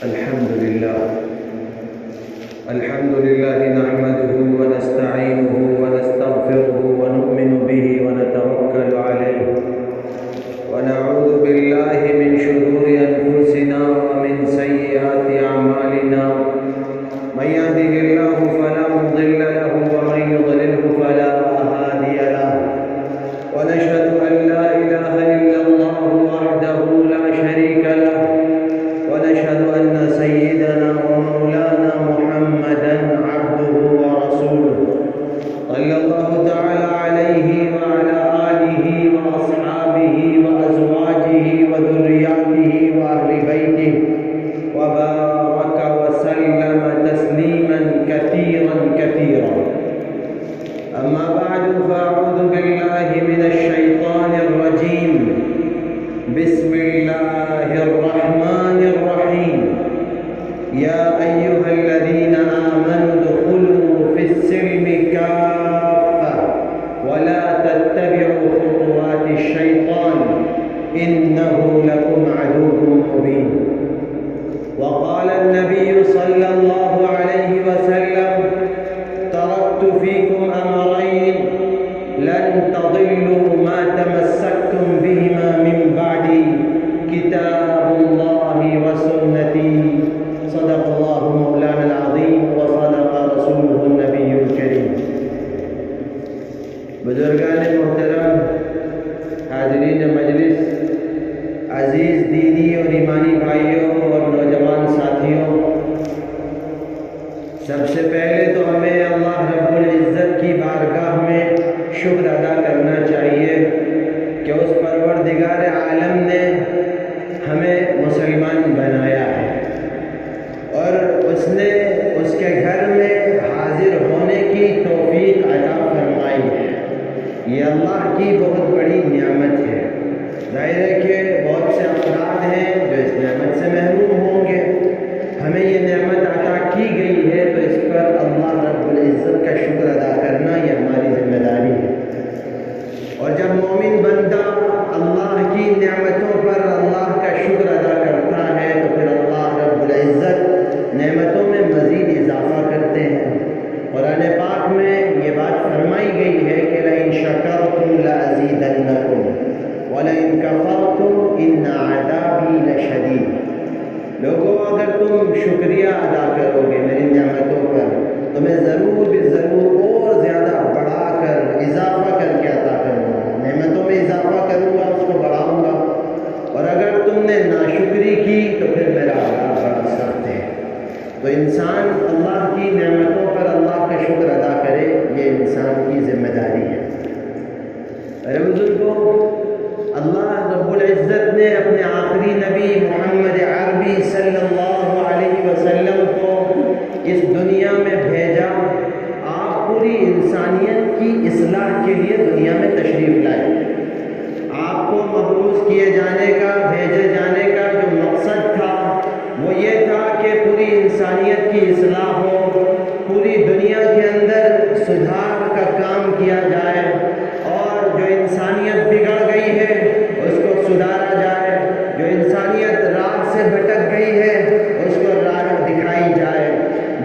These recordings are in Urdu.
الحمد لله نحمده ونستعينه ونستغفره ونؤمن به ونتوكل عليه ونعوذ بالله من شرور أنفسنا ومن سيئات أعمالنا من يهده الله فلا مضل له ومن يضلله فلا هادي له ونشهد أن لا إله إلا الله وحده لا شريك له ونشهد أن سيدنا ومولانا محمدا عبده ورسوله صلى الله تعالى عليه وعلى آله وأصحابه وأزواجه وذرياته وأهل بيته وبارك وسلم تسليما كثيرا كثيرا. أما بعد فأعوذ بالله من الشيطان الرجيم. بسم الله الرحمن الرحيم. يا أيها الذين آمنوا ادخلوا في السلم كافة ولا تتبعوا خطوات الشيطان إنه لكم عدو مبين. وقال النبي صلى الله عليه وسلم: تركت فيكم أمرين لن تضلوا ما تمسكتم بهما من بعدي كتاب الله وسنتي. صدق الله مولانا العظيم وصدق رسوله النبي الكريم. بزرگان محترم، حاضرین مجلس، عزیز دینی اور ایمانی بھائیوں اور نوجوان ساتھیوں، سب سے پہلے تو ہمیں اللہ رب العزت کی بارگاہ میں شکر ادا کرنا چاہیے کہ اس پروردگار عالم نے ہمیں مسلمان بنایا ہے اور اس نے اس کے گھر میں حاضر ہونے کی توفیق عطا فرمائی ہے. یہ اللہ کی بہت بڑی نعمت ہے. ظاہر ہے کہ بہت سے افراد ہیں جو اس نعمت سے محروم ہوں گے. ہمیں یہ نعمت عطا کی گئی ہے تو اس پر اللہ رب العزت کا شکر ادا کرنا یہ ہماری ذمہ داری ہے. اور جب مومن بندہ اللہ کی نعمتوں پر اللہ کا شکر ادا کرتا ہے تو پھر اللہ رب العزت نعمتوں میں مزید اضافہ کرتے ہیں. قرآن پاک میں یہ بات فرمائی گئی ہے کہ لئن شکرتم لأزیدنکم وَلَئِن كَفَرْتُمْ إِنَّ عَذَابِي لَشَدِيدٌ. لوگوں، اگر تم شکریہ ادا کرو گے میری نعمتوں پر تو میں ضرور اور زیادہ بڑھا کر اضافہ کر کے عطا کروں گا. نعمتوں میں اضافہ کروں گا، اس کو بڑھاؤں گا. اور اگر تم نے ناشکری کی تو پھر میرا عذاب بڑا سخت ہے. تو انسان اللہ کی نعمتوں پر اللہ کا شکر ادا کرے، یہ انسان کی ذمہ داری ہے. ارے بزرگوں، اللہ رب العزت نے اپنے آخری نبی محمد عربی صلی اللہ علیہ وسلم کو اس دنیا میں بھیجا. آپ پوری انسانیت کی اصلاح کے لیے دنیا میں تشریف لائے. آپ کو مبعوث کیے جانے کا، بھیجے جانے کا جو مقصد تھا وہ یہ تھا کہ پوری انسانیت کی اصلاح ہو، پوری دنیا کے اندر سدھار کا کام کیا جائے اور جو انسانیت بگڑ گئی ہے اس کو سدھارا جائے، جو انسانیت راہ سے بھٹک گئی ہے اس کو راہ دکھائی جائے.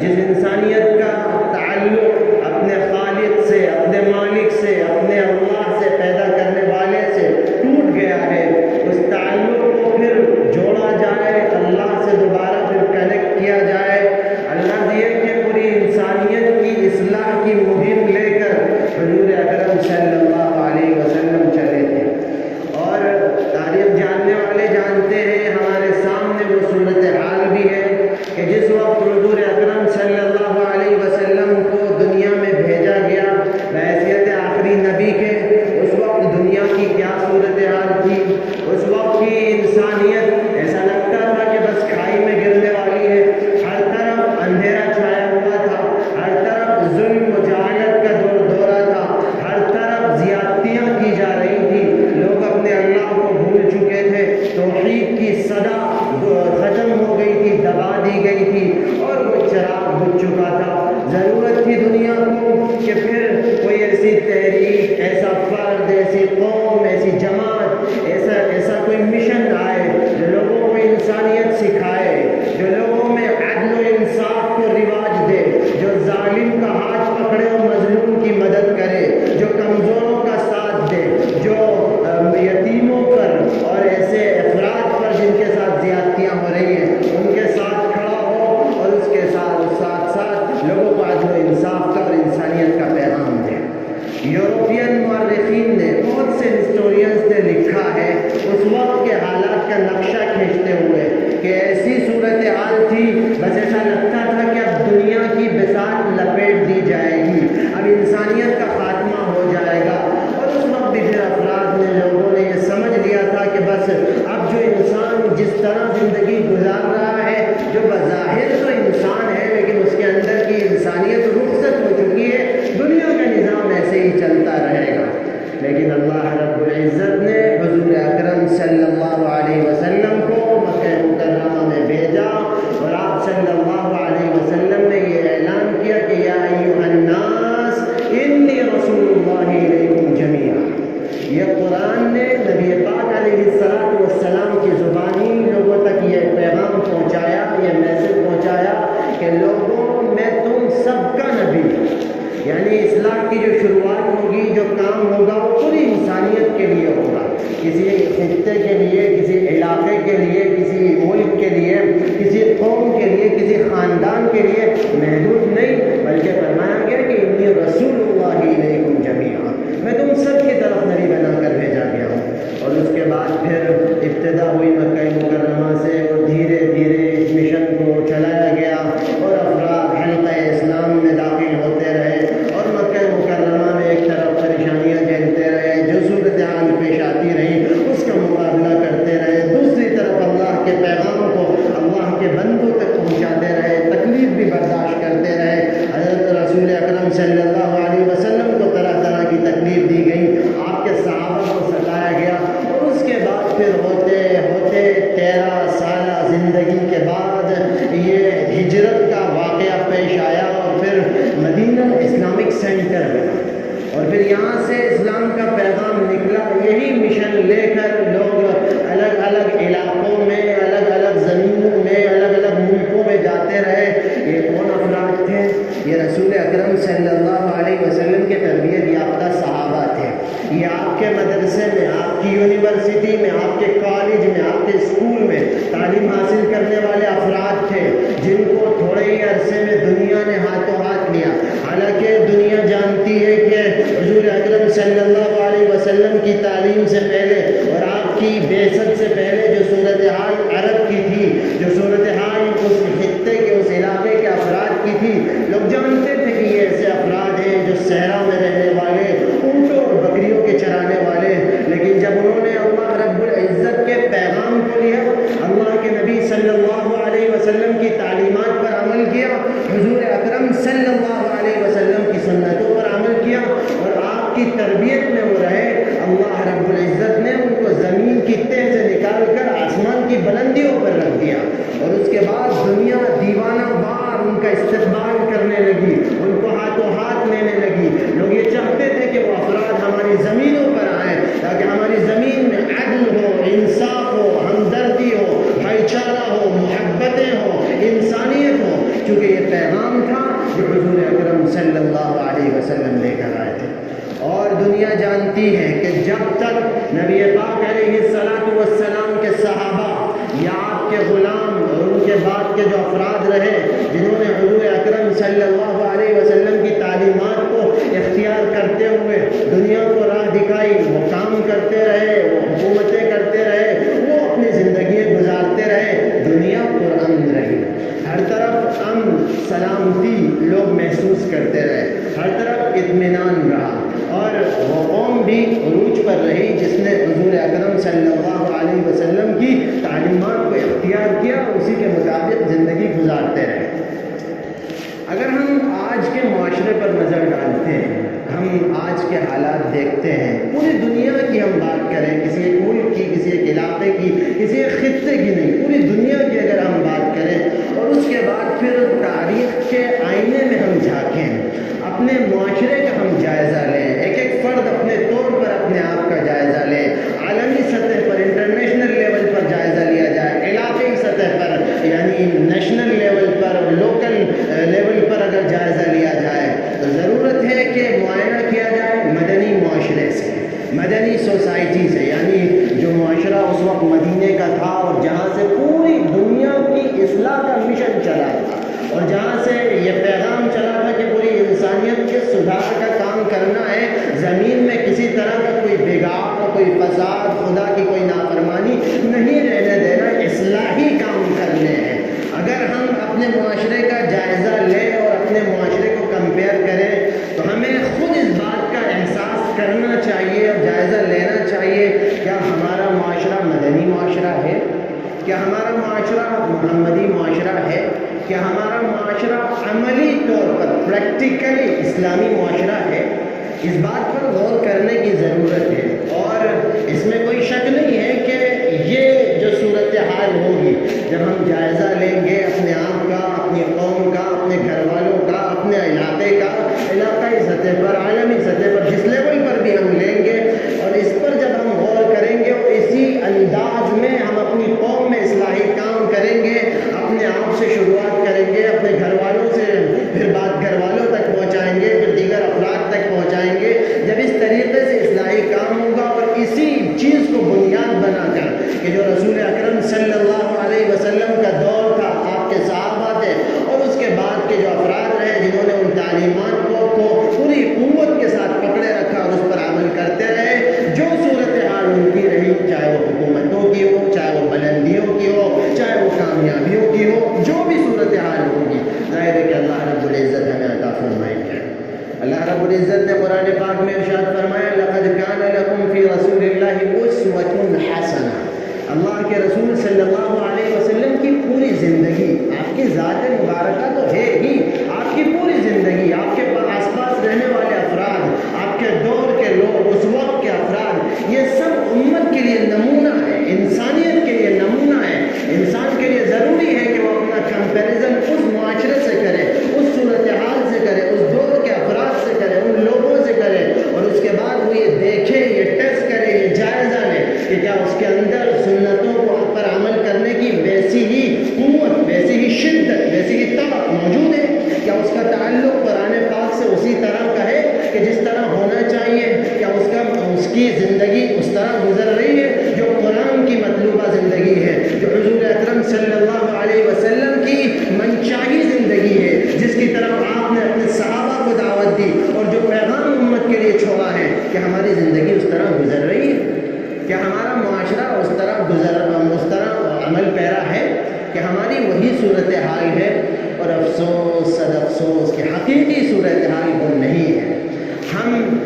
جس انسانیت کا تعلق اپنے خالق سے، اپنے مالک سے، اپنے اللہ سے، پیدا کرنے والے سے ٹوٹ گیا ہے، اس تعلق کو پھر جوڑا جائے، اللہ سے دوبارہ پھر کنیکٹ کیا جائے. اللہ یہ کہ پوری انسانیت کی اصلاح کی مہم لے کر حضور اکرم صلی اللہ علیہ وسلم چلے تھے. اور تاریخ جاننے والے جانتے ہیں، ہمارے سامنے وہ صورتحال بھی ہے کہ جس وقت حضور اکرم صلی اللہ علیہ وسلم کو دنیا میں بھیجا گیا بحیثیت آخری نبی کے، اس وقت دنیا کی کیا صورتحال تھی. اس وقت کی انسانیت ایسا لگتا تھا کہ بس کھائی میں گرنے والی ہے. ہر طرف اندھیرا چھایا ہوا تھا، ہر طرف ظلم و جہالت کا دورہ تھا، ہر طرف زیادتیاں کی جا رہی تھی. لوگ اپنے اللہ کو بھول چکے تھے، توحید کی صدا ختم ہو گئی تھی، دبا دی گئی تھی اور وہ ساتھ لپیٹ دی جائے گی، اب انسانیت کا خاتمہ ہو جائے گا۔ اور اس وقت بھی پھر افراد نے، لوگوں نے یہ سمجھ لیا تھا کہ بس اب جو انسان جس طرح زندگی گزار رہا ہے، جو بظاہر تو انسان ہے لیکن اس کے اندر کی انسانیت رخصت ہو چکی ہے، دنیا کا نظام ایسے ہی چلتا رہے گا۔ لیکن اللہ رب العزت نے حضور اکرم صلی اللہ علیہ وسلم کو مکہ مکرمہ میں بھیجا، اور آپ صلی اللہ علیہ وسلم نے یہ اعلان کیا کہ یا ایھا الناس انی رسول اللہ الیکم جمیعا۔ یہ قرآن نے نبی پاک علیہ السلام کی زبانی لوگوں تک یہ پیغام پہنچایا، یہ میسج پہنچایا کہ لوگوں میں تم سب کا نبی ہوں۔ یعنی اصلاح کی جو شروعات ہوگی، جو کام ہوگا، وہ پوری انسانیت کے لیے ہوگا، کسی خطے کے لیے، کسی علاقے کے لیے، کسی ملک کے لیے، کسی قوم کے لیے، کسی خاندان کے لیے محدود نہیں، بلکہ فرمایا گیا کہ انی رسول اللہ الیکم جمیعا، میں تم سب کی طرف نبی بنا کر بھیجا گیا ہوں۔ اور اس کے بعد پھر ابتدا ہوئی مکہ مکرمہ سے، اور دھیرے دھیرے اس مشن کو چلایا گیا، اور افراد حلقہ اسلام میں داخل ہوتے رہے، اور مکہ مکرمہ میں ایک طرف پریشانیاں جھیلتے رہے، جو صورتحال پیش آتی رہی اس کا مقابلہ کرتے رہے، دوسری طرف اللہ کے پیغام کو اللہ کے بندوں تک پہنچاتے رہے، تکلیف بھی برداشت کرتے رہے۔ حضرت رسول اکرم صلی اللہ علیہ وسلم کو طرح طرح کی تکلیف دی گئی، آپ کے صحابہ کو ستایا گیا، اور اس کے بعد پھر ہوتے ہوتے 13 سالہ زندگی کے بعد یہ ہجرت کا واقعہ پیش آیا، اور پھر مدینہ اسلامک سینٹر بنا، اور پھر یہاں سے اسلام کا پیغام نکلا۔ یہی مشن لے کر لوگ الگ الگ علاقوں میں، الگ الگ زمینوں میں، الگ الگ ملکوں میں جاتے رہے۔ یہ کون افراد تھے؟ یہ رسول اکرم صلی اللہ علیہ وسلم کے تربیت یافتہ صحابہ تھے۔ یہ آپ کے مدرسے میں، آپ کی یونیورسٹی میں، آپ کے کالج میں، آپ کے اسکول میں تعلیم حاصل کرنے والے افراد تھے، جن کو تھوڑے ہی عرصے میں دنیا نے ہاتھوں ہاتھ لیا۔ حالانکہ دنیا جانتی ہے کہ حضور اکرم صلی اللہ علیہ وسلم کی تعلیم سے پہلے اور آپ کی بعثت سے پہلے جو صورتحال عرب کی تھی، جو صورتحال اس خطے کے، اس علاقے کے افراد کی تھی، لوگ جانتے تھے کہ یہ ایسے افراد ہیں جو صحرا میں رہنے والے، اونٹوں اور بکریوں کے چرانے والے۔ لیکن جب انہوں نے اللہ رب العزت کے پیغام کو لیا، اللہ کے نبی صلی اللہ علیہ وسلم کی تعلیمات پر عمل کیا، حضور اکرم صلی اللہ علیہ وسلم کی سنتوں پر عمل کیا، اور آپ کی تربیت میں وہ رہے، اللہ رب العزت نے ان کو زمین کی تہ سے نکال کر آسمان کی بلندیوں پر رکھ دیا، اور اس کے بعد دنیا دیوانہ وار ان کا استقبال کرنے لگی، ان کو ہاتھوں ہاتھ لینے لگی۔ لوگ یہ چاہتے تھے کہ وہ افراد ہماری زمینوں پر آئیں، تاکہ ہماری زمین میں عدل ہو، انصاف ہو، ہمدردی ہو، بھائی چارہ ہو، محبتیں ہوں، انسانیت ہو، چونکہ یہ پیغام تھا جو حضور اکرم صلی اللہ علیہ وسلم لے کر آئے تھے۔ اور دنیا جانتی ہے کہ جب تک نبی پاک علیہ السلام کے صحابہ یا آپ کے غلام اور ان کے بعد کے جو افراد رہے جنہوں نے حضور اکرم صلی اللہ علیہ وسلم کی تعلیمات کو اختیار کرتے ہوئے دنیا کو راہ دکھائی، وہ کام کرتے رہے، وہ حکومتیں کرتے رہے، وہ اپنی زندگی گزارتے رہے، دنیا پرامن رہی، ہر طرف امن سلامتی لوگ محسوس کرتے رہے، ہر طرف اطمینان رہا، اور وہ قوم بھی عروج پر رہی جس نے حضور اکرم صلی اللہ علیہ وسلم کی تعلیمات کو اختیار کیا، اسی کے مطابق زندگی گزارتے رہے۔ اگر ہم آج کے معاشرے پر نظر ڈالتے ہیں، ہم آج کے حالات دیکھتے ہیں، پوری دنیا کی ہم بات کریں، کسی ایک ملک کی، کسی ایک علاقے کی، کسی ایک خطے کی نہیں، پوری دنیا کی اگر ہم بات کریں، اور اس کے بعد پھر تاریخ کے آئینے میں ہم جھانکیں، اپنے معاشرے کا ہم جائزہ لیں، ایک ایک فرد اپنے طور پر اپنے آپ کا جائزہ لے، عالمی سطح پر، انٹرنیشنل لیول پر جائزہ لیا جائے، علاقائی سطح پر یعنی نیشنل لیول پر، لوکل لیول پر اگر جائزہ لیا جائے تو ضرورت ہے کہ معائنہ کیا جائے مدنی معاشرے سے، مدنی سوسائٹی سے، یعنی جو معاشرہ اس وقت مدینے کا تھا اور جہاں سے پوری دنیا کی اصلاح کا مشن چلا تھا، اور جہاں سے یہ پیغام چلا تھا کہ پوری انسانیت کے سدھار کا کام کرنا ہے، زمین میں کسی طرح کا کوئی بگاڑ، کوئی فساد، خدا کی کوئی نافرمانی نہیں رہنے دینا، اصلاحی کام کرنے ہیں۔ اگر ہم اپنے معاشرے کا جائزہ لیں اور اپنے معاشرے محمدی معاشرہ ہے، کہ ہمارا معاشرہ عملی طور پر پریکٹیکلی اسلامی معاشرہ ہے، اس بات پر غور کرنے کی ضرورت ہے۔ اور اس میں کوئی شک نہیں ہے کہ یہ جو صورتحال ہوگی، جب ہم جائزہ لیں گے اپنے آپ کا، اپنی قوم کا، اپنے گھر والوں کا، اپنے علاقے کا، علاقائی سطح پر، عالمی سطح پر، جس لیول پر بھی ہم لیں گے، اور اس پر جب ہم غور کریں گے اور اسی انداز میں ہم اپنی قوم میں اصلاحی کام کریں گے، اپنے آپ سے شروعات کریں گے، اپنے گھر والوں سے، پھر بات گھر والوں تک پہنچائیں گے، پھر دیگر افراد تک پہنچائیں گے، جب اس طریقے سے اصلاحی کام ہوگا اور اسی چیز کو بنیاد بنا کر کہ جو رسول اکرم صلی اللہ علیہ وسلم کا دور تھا، آپ کے صحابہ تھے، اور اس کے بعد کے جو افراد رہے جنہوں نے ان تعلیمات کو پوری قوت کے ساتھ پکڑے رکھا اور اس پر عمل کرتے رہے، جو صورتحال ان کی رہی، چاہے وہ حکومتوں کی ہو، چاہے وہ بلندیوں کی ہو، چاہے وہ کامیابیوں کی ہو، جو بھی صورتحال ہوگی، ظاہر ہے کہ اللہ رب العزت ہمیں عطا فرمائیں گے۔ اللہ رب العزت نے قرآن پاک میں ارشاد فرمایا، لقد کان لکم فی رسول اللہ اسوۃ حسنہ۔ اللہ کے رسول صلی اللہ علیہ وسلم کی پوری زندگی، آپ کی ذات مبارکہ تو ہے ہی، آپ کی پوری زندگی، آپ کے آس پاس رہنے والے افراد، آپ کے دور کے لوگ، اس وقت کے افراد، یہ سب امت کے لیے نمونہ ہے، انسانیت کے لیے نمونہ ہے۔ انسان کے لیے ضروری ہے کہ وہ اپنا کمپیریزن اس معاشرے سے کرے، اس صورتحال سے کرے، اس دور کے افراد سے کرے، ان لوگوں سے کرے، اور اس کے بعد وہ یہ دیکھے، یہ ٹیسٹ کرے، یہ جائزہ لے کہ کیا اس کے اندر سنتوں پر عمل کرنے کی ویسی ہی قوت، ویسی ہی شدت، ویسی ہی طاقت موجود ہے، کیا اس کا تعلق قرآن پاک سے اسی طرح کا ہے کہ جس طرح ہونا چاہیے، کیا اس کی زندگی اس طرح گزر رہی ہے جو قرآن کی مطلوبہ زندگی ہے، جو حضور اکرم صلی اللہ علیہ وسلم کی منشاہی زندگی ہے، جس کی طرف آپ نے اپنے صحابہ کو دعوت دی اور جو پیغام امت کے لیے چھوڑا ہے، کہ ہماری زندگی اس طرح گزر رہی ہے، کہ ہمارا معاشرہ اس طرح عمل پیرا ہے، کہ ہماری وہی صورتحال ہے۔ اور افسوس صد افسوس کہ حقیقی صورتحال وہ نہیں ہے۔ ہم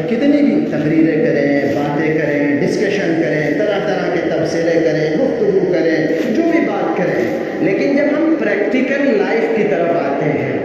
کتنی بھی تقریریں کریں، باتیں کریں، ڈسکشن کریں، طرح طرح کے تبصرے کریں، گفتگو کریں، جو بھی بات کریں، لیکن جب ہم پریکٹیکل لائف کی طرف آتے ہیں،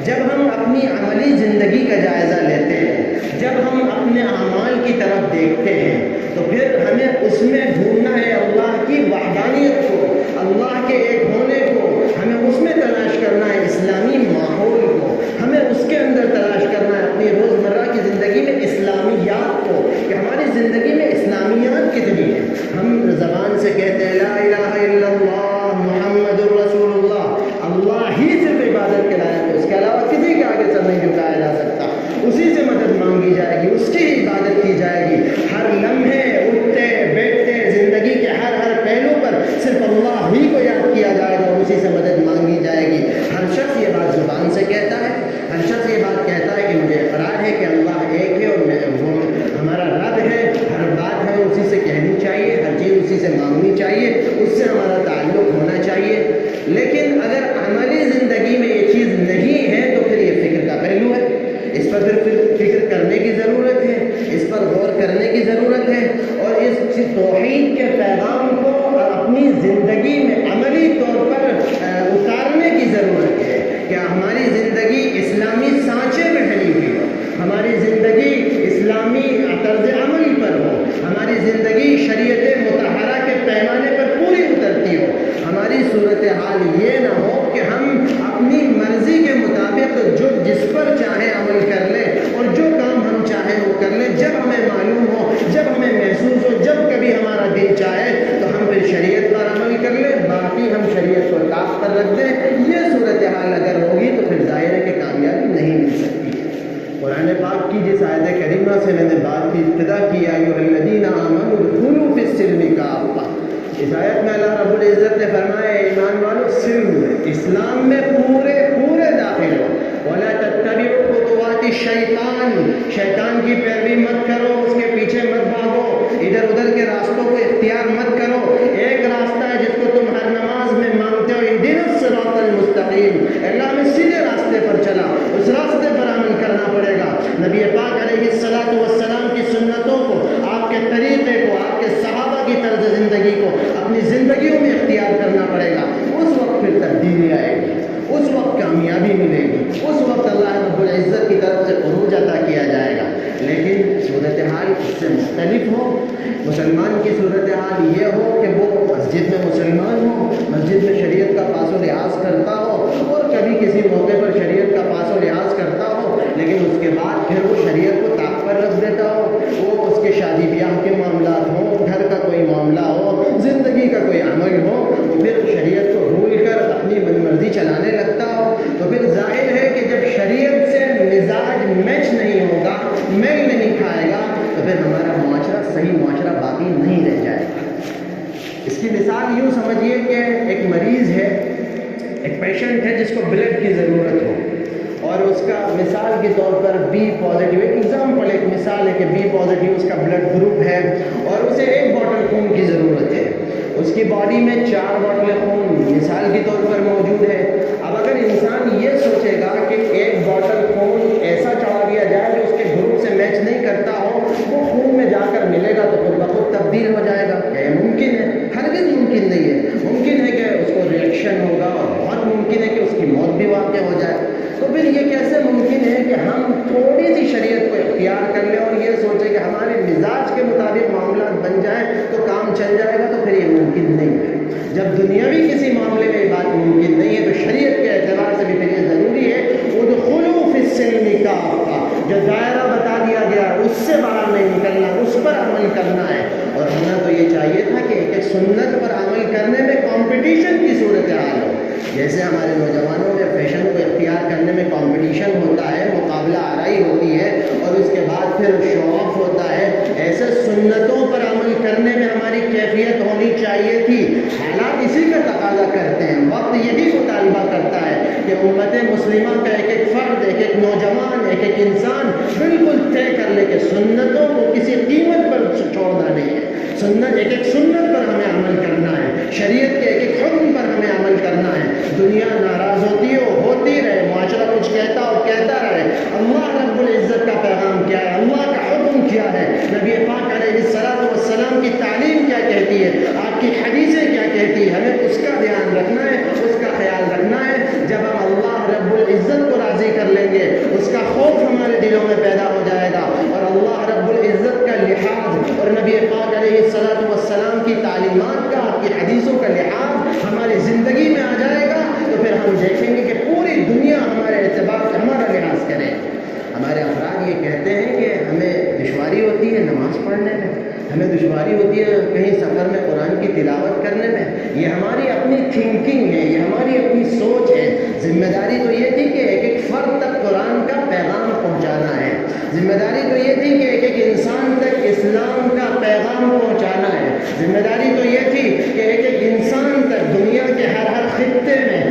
جب ہم اپنی عملی زندگی کا جائزہ لیتے ہیں، جب ہم اپنے اعمال کی طرف دیکھتے ہیں، تو پھر ہمیں اس میں ڈھونڈنا ہے اللہ کی وحدانیت کو، اللہ کے ایک ہونے کو، ہمیں اس میں تلاش کرنا ہے اسلامی ماحول کو، ہمیں اس کے اندر تلاش کرنا ہے اپنی روزمرہ کی زندگی میں اسلامیات کو، کہ ہماری زندگی میں اسلامیات کتنی ہیں۔ ہم زبان سے کہتے ہیں لا الہ الا اللہ محمد الرسول اللہ، اللہ ہی صرف عبادت کے لائق ہے، اس کے علاوہ کسی کے آگے سر نہیں جھکایا جا سکتا، اسی سے مدد مانگی جائے گی، اس کی عبادت کی جائے گی، ہر لمحے اٹھتے بیٹھتے زندگی کے ہر پہلو پر صرف اللہ ہی کو یاد کیا جائے گا اور اسی سے مدد مانگی جائے گی۔ ہر شخص یہ بات زبان سے کہتا ہے، ہر شخص یہ بات کہتا ہے کہ مجھے اقرار ہے کہ اللہ ایک ہے اور وہ ہمارا رب ہے، ہر بات ہمیں اسی سے کہنی چاہیے، ہر چیز اسی سے مانگنی چاہیے، اس سے ہمارا تعلق ہونا چاہیے۔ لیکن اگر عملی زندگی میں یہ چیز نہیں ہے تو پھر یہ فکر کا پہلو ہے، اس پر پھر فکر کرنے کی ضرورت ہے، اس پر غور کرنے کی ضرورت ہے، اور اس توحید کے پیغام کو اپنی زندگی میں عملی طور پر اتارنے کی ضرورت ہے، کہ ہماری زندگی اسلامی سانچے میں ڈھلی ہوئی ہو، ہماری زندگی اسلامی طرز عمل پر ہو، ہماری زندگی شریعت مطہرہ کے پیمانے پر پوری اترتی ہو، ہماری صورتحال یہ نہ ہو کہ ہم اپنی مرضی کے مطابق جو جس پر چاہیں عمل کر لیں اور جو کام ہم چاہیں وہ کر لیں، جب ہمیں معلوم ہو، جب ہمیں محسوس ہو، جب کبھی ہمارا دل چاہے تو ہم پھر شریعت پر عمل کر لیں، باقی ہم شریعت کو طاق پر رکھ دیں۔ یہ صورتحال اگر ہوگی تو پھر ظاہر ہے کہ کامیابی نہیں مل سکتی۔ قرآن پاک کی جس آیت کریمہ سے میں نے بات کی ابتدا کی، یا ایھا الذین آمنوا ادخلوا فی السلم کافۃ، اس آیت میں اللہ رب العزت نے فرمایا ایمان والو سلم میں، اسلام میں پورے داخل ہو، ولا تتبعوا خطوات الشیطان، شیطان کی پیروی مت کرو، اس کے پیچھے مت بھاگو، ادھر ادھر کے راستوں کو اختیار مت کرو۔ ایک راستہ ہے جس کو تم ہر نماز میں مانگتے ہو، اہدنا الصراط المستقیم، اللہ میں سیدھے راستے پر چلا، اس راستے پر عمل کرنا پڑے گا۔ نبی پاک علیہ الصلوۃ والسلام کی سنتوں کو، آپ کے طریقے کو، آپ کے صحابہ کی طرز زندگی کو اپنی زندگیوں میں اختیار اس سے مختلف ہو، مسلمان کی صورتحال یہ ہو کہ وہ مسجد میں مسلمان ہو، مسجد میں شریعت کا پاس و لحاظ کرتا ہو، اور کبھی کسی موقع پر شریعت کا پاس و لحاظ کرتا ہو، لیکن اس کے بعد پھر وہ شریعت کو طاق پر رکھ دیتا ہو، وہ اس کے شادی بیاہ کے معاملات ہوں، گھر کا کوئی معاملہ ہو، زندگی کا کوئی عمل ہو، وہ پھر شریعت کو بھول کر اپنی من مرضی چلانے لگتا ہو، تو پھر ظاہر ہے کہ جب شریعت سے مزاج میچ نہیں ہوگا، میل نہیں کھائے گا، تو پھر ہمارا معاشرہ صحیح معاشرہ باقی نہیں رہ جائے گا۔ اس کی مثال یوں سمجھیے کہ ایک مریض ہے، ایک پیشنٹ ہے جس کو بلڈ کی ضرورت ہو، اور اس کا مثال کے طور پر بی پازیٹیو، ایک ایگزامپل، ایک مثال ہے کہ بی پازیٹیو اس کا بلڈ گروپ ہے، اور اسے 1 بوتل خون کی ضرورت ہے، اس کی باڈی میں 4 بوتلیں خون مثال کے طور پر موجود ہے۔ اب اگر انسان یہ سوچے گا کہ 1 بوتل خون ایسا چڑھا دیا جائے جو اس کے گروپ سے میچ نہیں کرتا ہو، وہ خون میں جا کر ملے گا تو خود بخود تبدیل ہو جائے گا، کیا یہ ممکن ہے؟ ہرگز ممکن نہیں ہے۔ ممکن ہے کہ اس کو ریئیکشن ہوگا، اور بہت ممکن ہے کہ اس کی موت بھی واقع ہو جائے۔ تو پھر یہ کیسے ممکن ہے کہ ہم تھوڑی سی شریعت کو اختیار کر لیں اور یہ سوچیں کہ ہمارے مزاج کے مطابق معاملات بن جائیں تو کام چل جائے گا؟ تو پھر یہ ممکن نہیں ہے۔ جب دنیاوی کسی معاملے میں یہ بات ممکن نہیں ہے تو شریعت کے اعتبار سے بھی پھر یہ ضروری ہے ادخلوا فی السلم کافہ، جو دائرہ بتا دیا گیا اس سے باہر نہیں نکلنا، اس پر عمل کرنا ہے۔ اور ہونا تو یہ چاہیے تھا کہ ایک سنت پر عمل کرنے میں کمپٹیشن کی صورتحال ہو، جیسے ہمارے نوجوانوں میں فیشن کو اختیار کرنے میں کمپٹیشن ہوتا ہے، مقابلہ آرائی ہوتی ہے، اور اس کے بعد پھر شو آف ہوتا ہے، ایسے سنتوں پر عمل کرنے میں ہماری کیفیت ہونی چاہیے تھی۔ حالات اسی کا تقاضا کرتے ہیں، وقت یہی مطالبہ کرتا ہے کہ امت مسلمہ کا ایک ایک فرد، ایک ایک نوجوان، ایک ایک انسان بالکل طے کر لے کہ سنتوں کو کسی قیمت پر چھوڑنا نہیں ہے، سنت ایک ایک سنت پر ہمیں عمل کرنا ہے، شریعت کے ایک ایک حکم پر ہمیں عمل کرنا ہے۔ دنیا ناراض ہوتی رہے، معاشرہ کچھ کہتا رہے، اللہ رب العزت کا پیغام کیا ہے، اللہ کا حکم کیا ہے، نبی پاک علیہ السلام کی تعلیم کیا کہتی ہے، آپ کی حدیثیں کیا کہتی ہے، ہمیں اس کا دھیان رکھنا ہے، اس کا خیال رکھنا ہے۔ جب ہم اللہ رب العزت کو راضی کر لیں گے، اس کا خوف ہمارے دلوں میں پیدا ہو جائے گا، اور اللہ رب العزت کا لحاظ اور نبی پاک علیہ السلام کی تعلیمات کا، آپ کی حدیثوں کا لحاظ ہماری زندگی میں آ جائے گا، تو پھر ہم دیکھیں گے کہ پوری دنیا ہمارے اعتبار سے ہمارا لحاظ کرے۔ ہمارے افراد یہ کہتے ہیں کہ ہمیں دشواری ہوتی ہے نماز پڑھنے میں، ہمیں دشواری ہوتی ہے کہیں سفر میں قرآن کی تلاوت کرنے میں۔ یہ ہماری اپنی تھنکنگ ہے، یہ ہماری اپنی سوچ ہے۔ ذمہ داری تو یہ تھی کہ ایک ایک فرد تک قرآن کا پیغام پہنچانا ہے، ذمہ داری تو یہ تھی کہ ایک ایک انسان تک اسلام کا پیغام پہنچانا ہے، ذمہ داری تو یہ تھی کہ ایک ایک انسان تک دنیا کے ہر خطے میں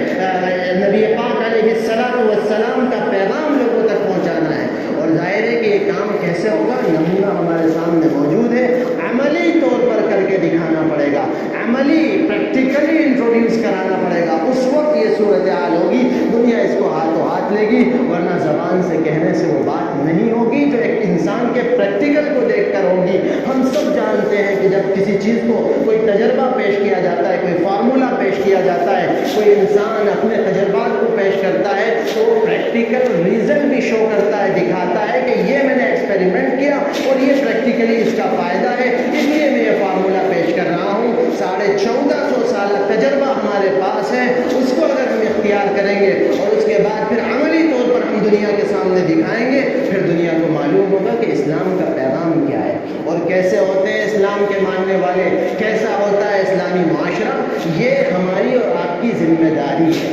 نبی پاک علیہ السلام کا پیغام لوگوں تک پہنچانا ہے۔ اور ظاہر ہے کہ یہ کام کیسے ہوگا؟ نمونہ ہمارے سامنے موجود ہے، عملی طور پر کر کے دکھانا پڑے گا، عملی پریکٹیکلی انٹروڈیوس کرانا پڑے گا، اس وقت یہ صورتحال ہوگی۔ دنیا اس کو ہاتھوں ہاتھ لے گی، ورنہ زبان سے کہنے سے وہ بات نہیں ہوگی جو ایک انسان کے پریکٹیکل کو دیکھ کر ہوگی۔ ہم سب جانتے ہیں کہ جب کسی چیز کو کوئی تجربہ پیش کیا جاتا ہے، کوئی فارمولہ پیش کیا جاتا ہے، کوئی انسان اپنے تجربات کو پیش کرتا ہے تو پریکٹیکل ریزن بھی شو کرتا ہے، دکھاتا ہے کہ یہ میں نے ایکسپیریمنٹ کیا اور یہ پریکٹیکلی اس کا فائدہ ہے، اس لیے میں یہ فارمولہ پیش کر رہا ہوں۔ 1450 سالہ تجربہ ہمارے پاس ہے، اس کو اگر ہم اختیار کریں گے اور اس کے بعد پھر عملی طور پر ہم دنیا کے سامنے دکھائیں گے، پھر دنیا کو معلوم ہوگا کہ اسلام کا پیغام کیا ہے اور کیسے ہوتے ہیں اسلام کے ماننے والے، کیسا ہوتا ہے اسلامی معاشرہ۔ یہ ہماری اور آپ کی ذمہ داری ہے،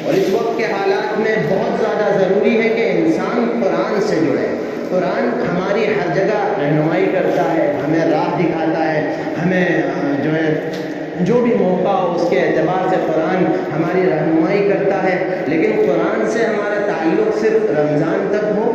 اور اس وقت کے حالات میں بہت زیادہ ضروری ہے کہ انسان قرآن سے جڑے۔ قرآن ہماری ہر جگہ رہنمائی کرتا ہے، ہمیں راہ دکھاتا ہے، ہمیں جو بھی موقع ہو اس کے اعتبار سے قرآن ہماری رہنمائی کرتا ہے۔ لیکن قرآن سے ہمارا تعلق صرف رمضان تک ہو،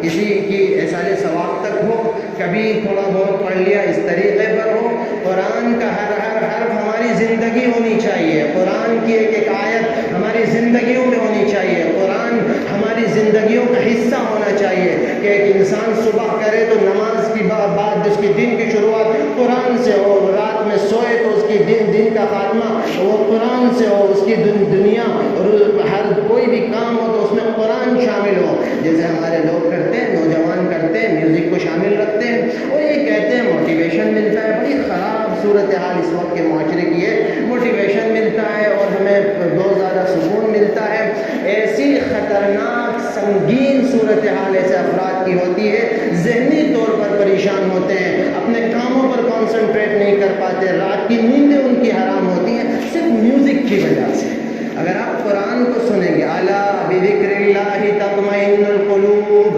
کسی کی ایصال ثواب تک ہو، کبھی تھوڑا بہت پڑھ لیا اس طریقے پر ہو۔ قرآن کا ہر حرف ہماری زندگی ہونی چاہیے، قرآن کی ایک ایک آیت ہماری زندگیوں میں ہونی چاہیے، قرآن ہماری زندگیوں کا حصہ ہونا چاہیے کہ ایک انسان صبح کرے تو نماز کی بعد اس کی دن کی شروعات قرآن سے ہو، رات میں سوئے تو اس کی دن کا خاتمہ وہ قرآن سے ہو، اس کی دنیا اور ہر کوئی بھی کام ہو تو اس میں قرآن شامل ہو، جیسے ہمارے لوگ کرتے ہیں، نوجوان کرتے ہیں، میوزک کو شامل رکھتے ہیں، اور یہ کہتے ہیں موٹیویشن ملتا ہے. بڑی خراب صورتحال اس وقت کے معاشرے کی ہے. موٹیویشن ملتا ہے اور ہمیں بہت زیادہ سکون ملتا ہے. ایسی خطرناک سنگین صورتحال ایسے افراد کی ہوتی ہے، ذہنی طور پر پریشان ہوتے ہیں، اپنے کاموں پر کانسنٹریٹ نہیں کر پاتے، رات کی نیندیں ان کی حرام ہوتی ہیں صرف میوزک کی وجہ سے. اگر آپ قرآن کو سنیں گے، الا بذکر اللہ تطمئن القلوب،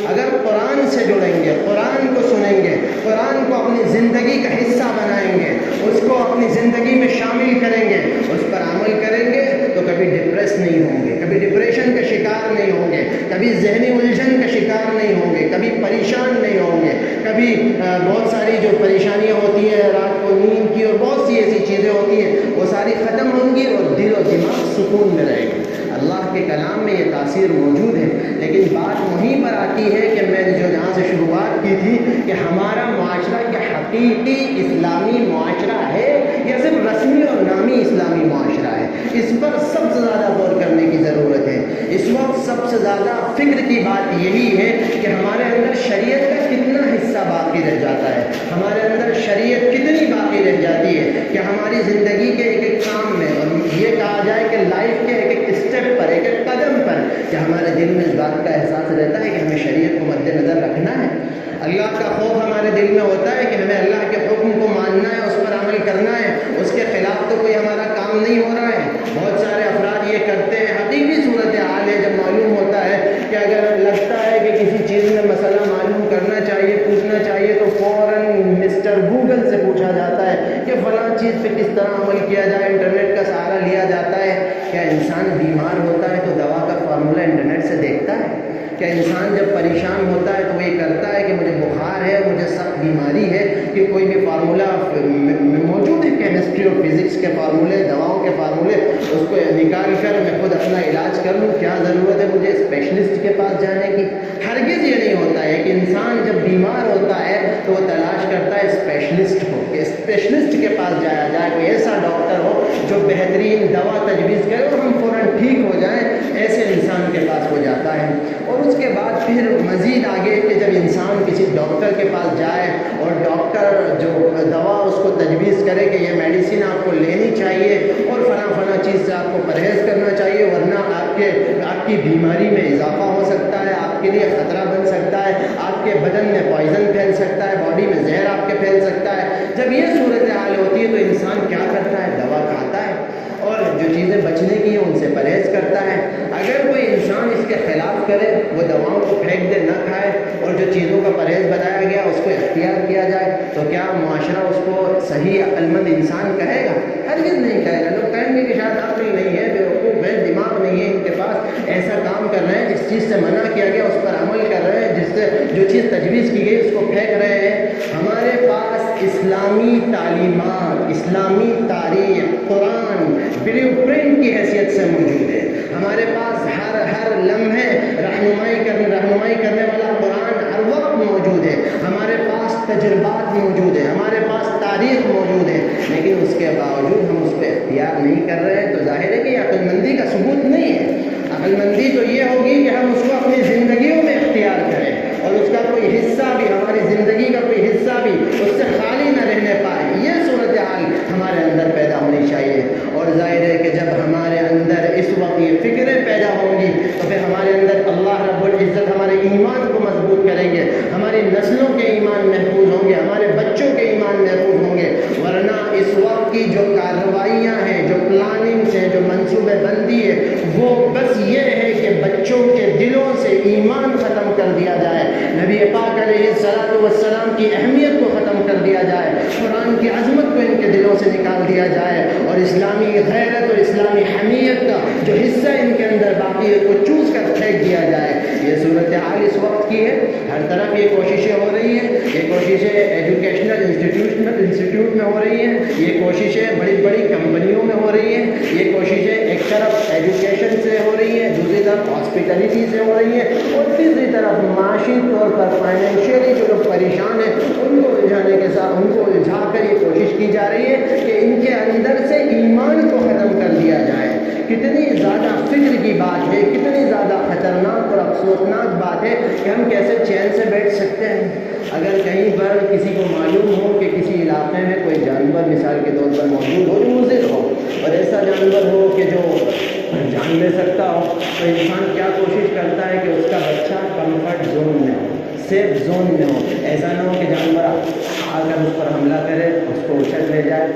اگر قرآن سے جڑیں گے، قرآن کو سنیں گے، قرآن کو اپنی زندگی کا حصہ بنائیں گے، اس کو اپنی زندگی میں شامل کریں گے، اس پر عمل کریں گے، تو کبھی ڈپریس نہیں ہوں گے، کبھی ڈپریشن کا شکار نہیں ہوں گے، کبھی ذہنی الجھن کا شکار نہیں ہوں گے، کبھی پریشان نہیں ہوں گے، کبھی بہت ساری جو پریشانیاں ہوتی ہیں رات کو نیند کی اور بہت سی ایسی چیزیں ہوتی ہیں وہ ساری ختم ہوں گی اور دل و دماغ سکون میں رہے گا. اللہ کے کلام میں یہ تاثیر موجود ہے. لیکن بات وہیں پر آتی ہے کہ میں نے جو جہاں سے شروعات کی تھی کہ ہمارا معاشرہ کیا حقیقی اسلامی معاشرہ ہے یا صرف رسمی اور نامی اسلامی معاشرہ ہے؟ اس پر سب سے زیادہ غور کرنے کی ضرورت ہے. اس وقت سب سے زیادہ فکر کی بات یہی ہے کہ ہمارے اندر شریعت کا کتنا حصہ باقی رہ جاتا ہے، ہمارے اندر شریعت کتنی باقی رہ جاتی ہے کہ ہماری زندگی کے ایک ایک کام میں، اور یہ کہا جائے کہ لائف کے ایک ایک اسٹیپ پر، ایک ایک قدم پر، کہ ہمارے دل میں اس بات کا احساس رہتا ہے کہ ہمیں شریعت کو مد نظر رکھنا ہے. اللہ کا خوف ہمارے دل میں ہوتا ہے کہ ہمیں اللہ کے حکم کو ماننا ہے، اس پر عمل کرنا ہے، اس کے خلاف تو کوئی ہمارا کام نہیں ہو رہا ہے. بہت سارے افراد یہ کرتے ہیں، حقیقی صورتحال ہے جب معلوم ہوتا ہے کہ اگر لگتا ہے کہ کسی چیز میں مسئلہ معلوم کرنا چاہیے، پوچھنا چاہیے، تو فوراً مسٹر گوگل سے پوچھا جاتا ہے کہ فلاں چیز پہ کس طرح عمل کیا جائے، انٹرنیٹ کا سہارا لیا جاتا ہے. کیا انسان بیمار ہوتا ہے تو دوا کا فارمولہ انٹرنیٹ سے دیکھتا ہے؟ کیا انسان جب پریشان ہوتا ہے تو وہ یہ کرتا ہے کہ مجھے بخار ہے، مجھے سخت بیماری ہے، کہ کوئی بھی فارمولہ موجود ہے کیمسٹری اور فزکس کے فارمولے، دواؤں کے فارمولے، اس کو نکال کر میں خود اپنا علاج کر لوں؟ کیا ضرورت ہے مجھے اسپیشلسٹ کے پاس جانے کی؟ ہرگز یہ نہیں ہوتا ہے کہ انسان جب بیمار ہوتا ہے تو وہ تلاش کرتا ہے اسپیشلسٹ کو، کہ اسپیشلسٹ کے پاس جایا جائے، کوئی ایسا ڈاکٹر ہو جو بہترین دوا تجویز کرے اور ہم فوراً ٹھیک ہو جائیں. ایسے انسان کے پاس وہ جاتا ہے. اور اس کے بعد پھر مزید آگے کہ جب انسان کسی ڈاکٹر کے پاس جائے اور ڈاکٹر جو دوا اس کو تجویز کرے کہ یہ میڈیسن آپ کو لینی چاہیے اور فلاں چیز سے آپ کو پرہیز کرنا چاہیے ورنہ آپ کی بیماری میں اضافہ ہو سکتا ہے، آپ کے لیے خطرہ بن سکتا ہے، آپ کے بدن میں پوائزن پھیل سکتا ہے، باڈی میں زہر آپ کے پھیل سکتا ہے. جب یہ صورتحال ہوتی ہے تو انسان کیا کرتا ہے؟ دوا کھاتا ہے اور جو چیزیں بچنے کی ہیں ان سے پرہیز کرتا ہے. اگر کوئی انسان اس کے خلاف کرے، وہ دواؤں کو پھینک دے، نہ کھائے، اور جو چیزوں کا پرہیز بتایا گیا اس کو اختیار کیا جائے، تو کیا معاشرہ اس کو صحیح عقل مند انسان کہے گا؟ ہرگز نہیں کہے گا. لوگ کہیں گے کہ شاید عقل نہیں ہے، بیوقوف ہے، دماغ نہیں ہے ان کے پاس، ایسا کام کر رہے ہیں جس چیز سے منع کیا گیا اس پر عمل کر رہے ہیں، جس سے جو چیز تجویز کی گئی اس کو پھینک رہے ہیں. ہمارے پاس اسلامی تعلیمات، اسلامی تاریخ، قرآن بلیو پرنٹ کی حیثیت سے موجود ہے. ہمارے پاس ہر لمحے رہنمائی کرنے والا قرآن ہر وقت موجود ہے. ہمارے پاس تجربات موجود ہیں، ہمارے پاس تاریخ موجود ہے، لیکن اس کے باوجود ہم اس پہ اختیار نہیں کر رہے ہیں. تو ظاہر ہے کہ یہ عقل مندی کا ثبوت نہیں ہے. عقل مندی تو یہ ہوگی کہ ہم اس کو اپنی زندگیوں میں اختیار کریں اور اس کا کوئی حصہ بھی، ہماری زندگی کا کوئی حصہ بھی اس سے خالی نہ رہنے پائے. یہ صورتحال ہمارے اندر پیدا ہونی چاہیے. اور ظاہر ہے کہ جب ہمارے اندر اس وقت یہ فکریں پیدا ہوں گی تو پھر ہمارے اندر اللہ رب العزت ہمارے ایمان کو مضبوط کریں گے، ہماری نسلوں کے ایمان محفوظ ہوں گے، ہمارے بچوں کے ایمان محفوظ ہوں گے. ورنہ اس وقت کی جو کارروائیاں ہیں، جو پلاننگز ہیں، جو منصوبے بندی ہے، وہ بس یہ ہے کہ بچوں کے دلوں سے ایمان ختم کر دیا جائے، نبی پاک علیہ السلام کی اہمیت کو ختم کر دیا جائے، قرآن کی عظمت کو ان کے دلوں سے نکال دیا جائے، اور اسلامی غیرت اور اسلامی حمیت کا جو حصہ ان کے اندر باقی ہے وہ چوز کر پھینک دیا جائے. یہ صورتحال اس وقت کی ہے. ہر طرف یہ کوششیں ہو رہی ہیں. یہ کوششیں ایجوکیشنل انسٹیٹیوٹ میں ہو رہی ہیں، یہ کوششیں بڑی بڑی کمپنیوں میں ہو رہی ہیں، یہ کوششیں ایک طرف ایجوکیشن سے ہو رہی ہیں، دوسری طرف ہاسپٹلٹی سے ہو رہی ہیں، اور تیسری طرف معاشی طور پر فائنینشیلی جو لوگ پریشان ہیں ان کو الجھانے کے ساتھ ان کو الجھا کر یہ کوشش کی جا رہی ہے کہ ان کے اندر سے ایمان کو ختم کر دیا جائے. کتنی زیادہ فکر کی بات ہے، کتنی زیادہ خطرناک اور افسوسناک بات ہے کہ ہم کیسے چین سے بیٹھ سکتے ہیں. اگر کہیں پر کسی کو معلوم ہو کہ کسی علاقے میں کوئی جانور مثال کے طور پر موجود ہو جو مضر ہو اور ایسا جانور ہو کہ جو جان لے سکتا ہو، تو انسان کیا کوشش کرتا ہے کہ اس کا بچہ کمفرٹ زون میں ہو، سیف زون میں ہو، ایسا نہ ہو کہ جانور آ کر اس پر حملہ کرے، اس کو اچھل لے جائے۔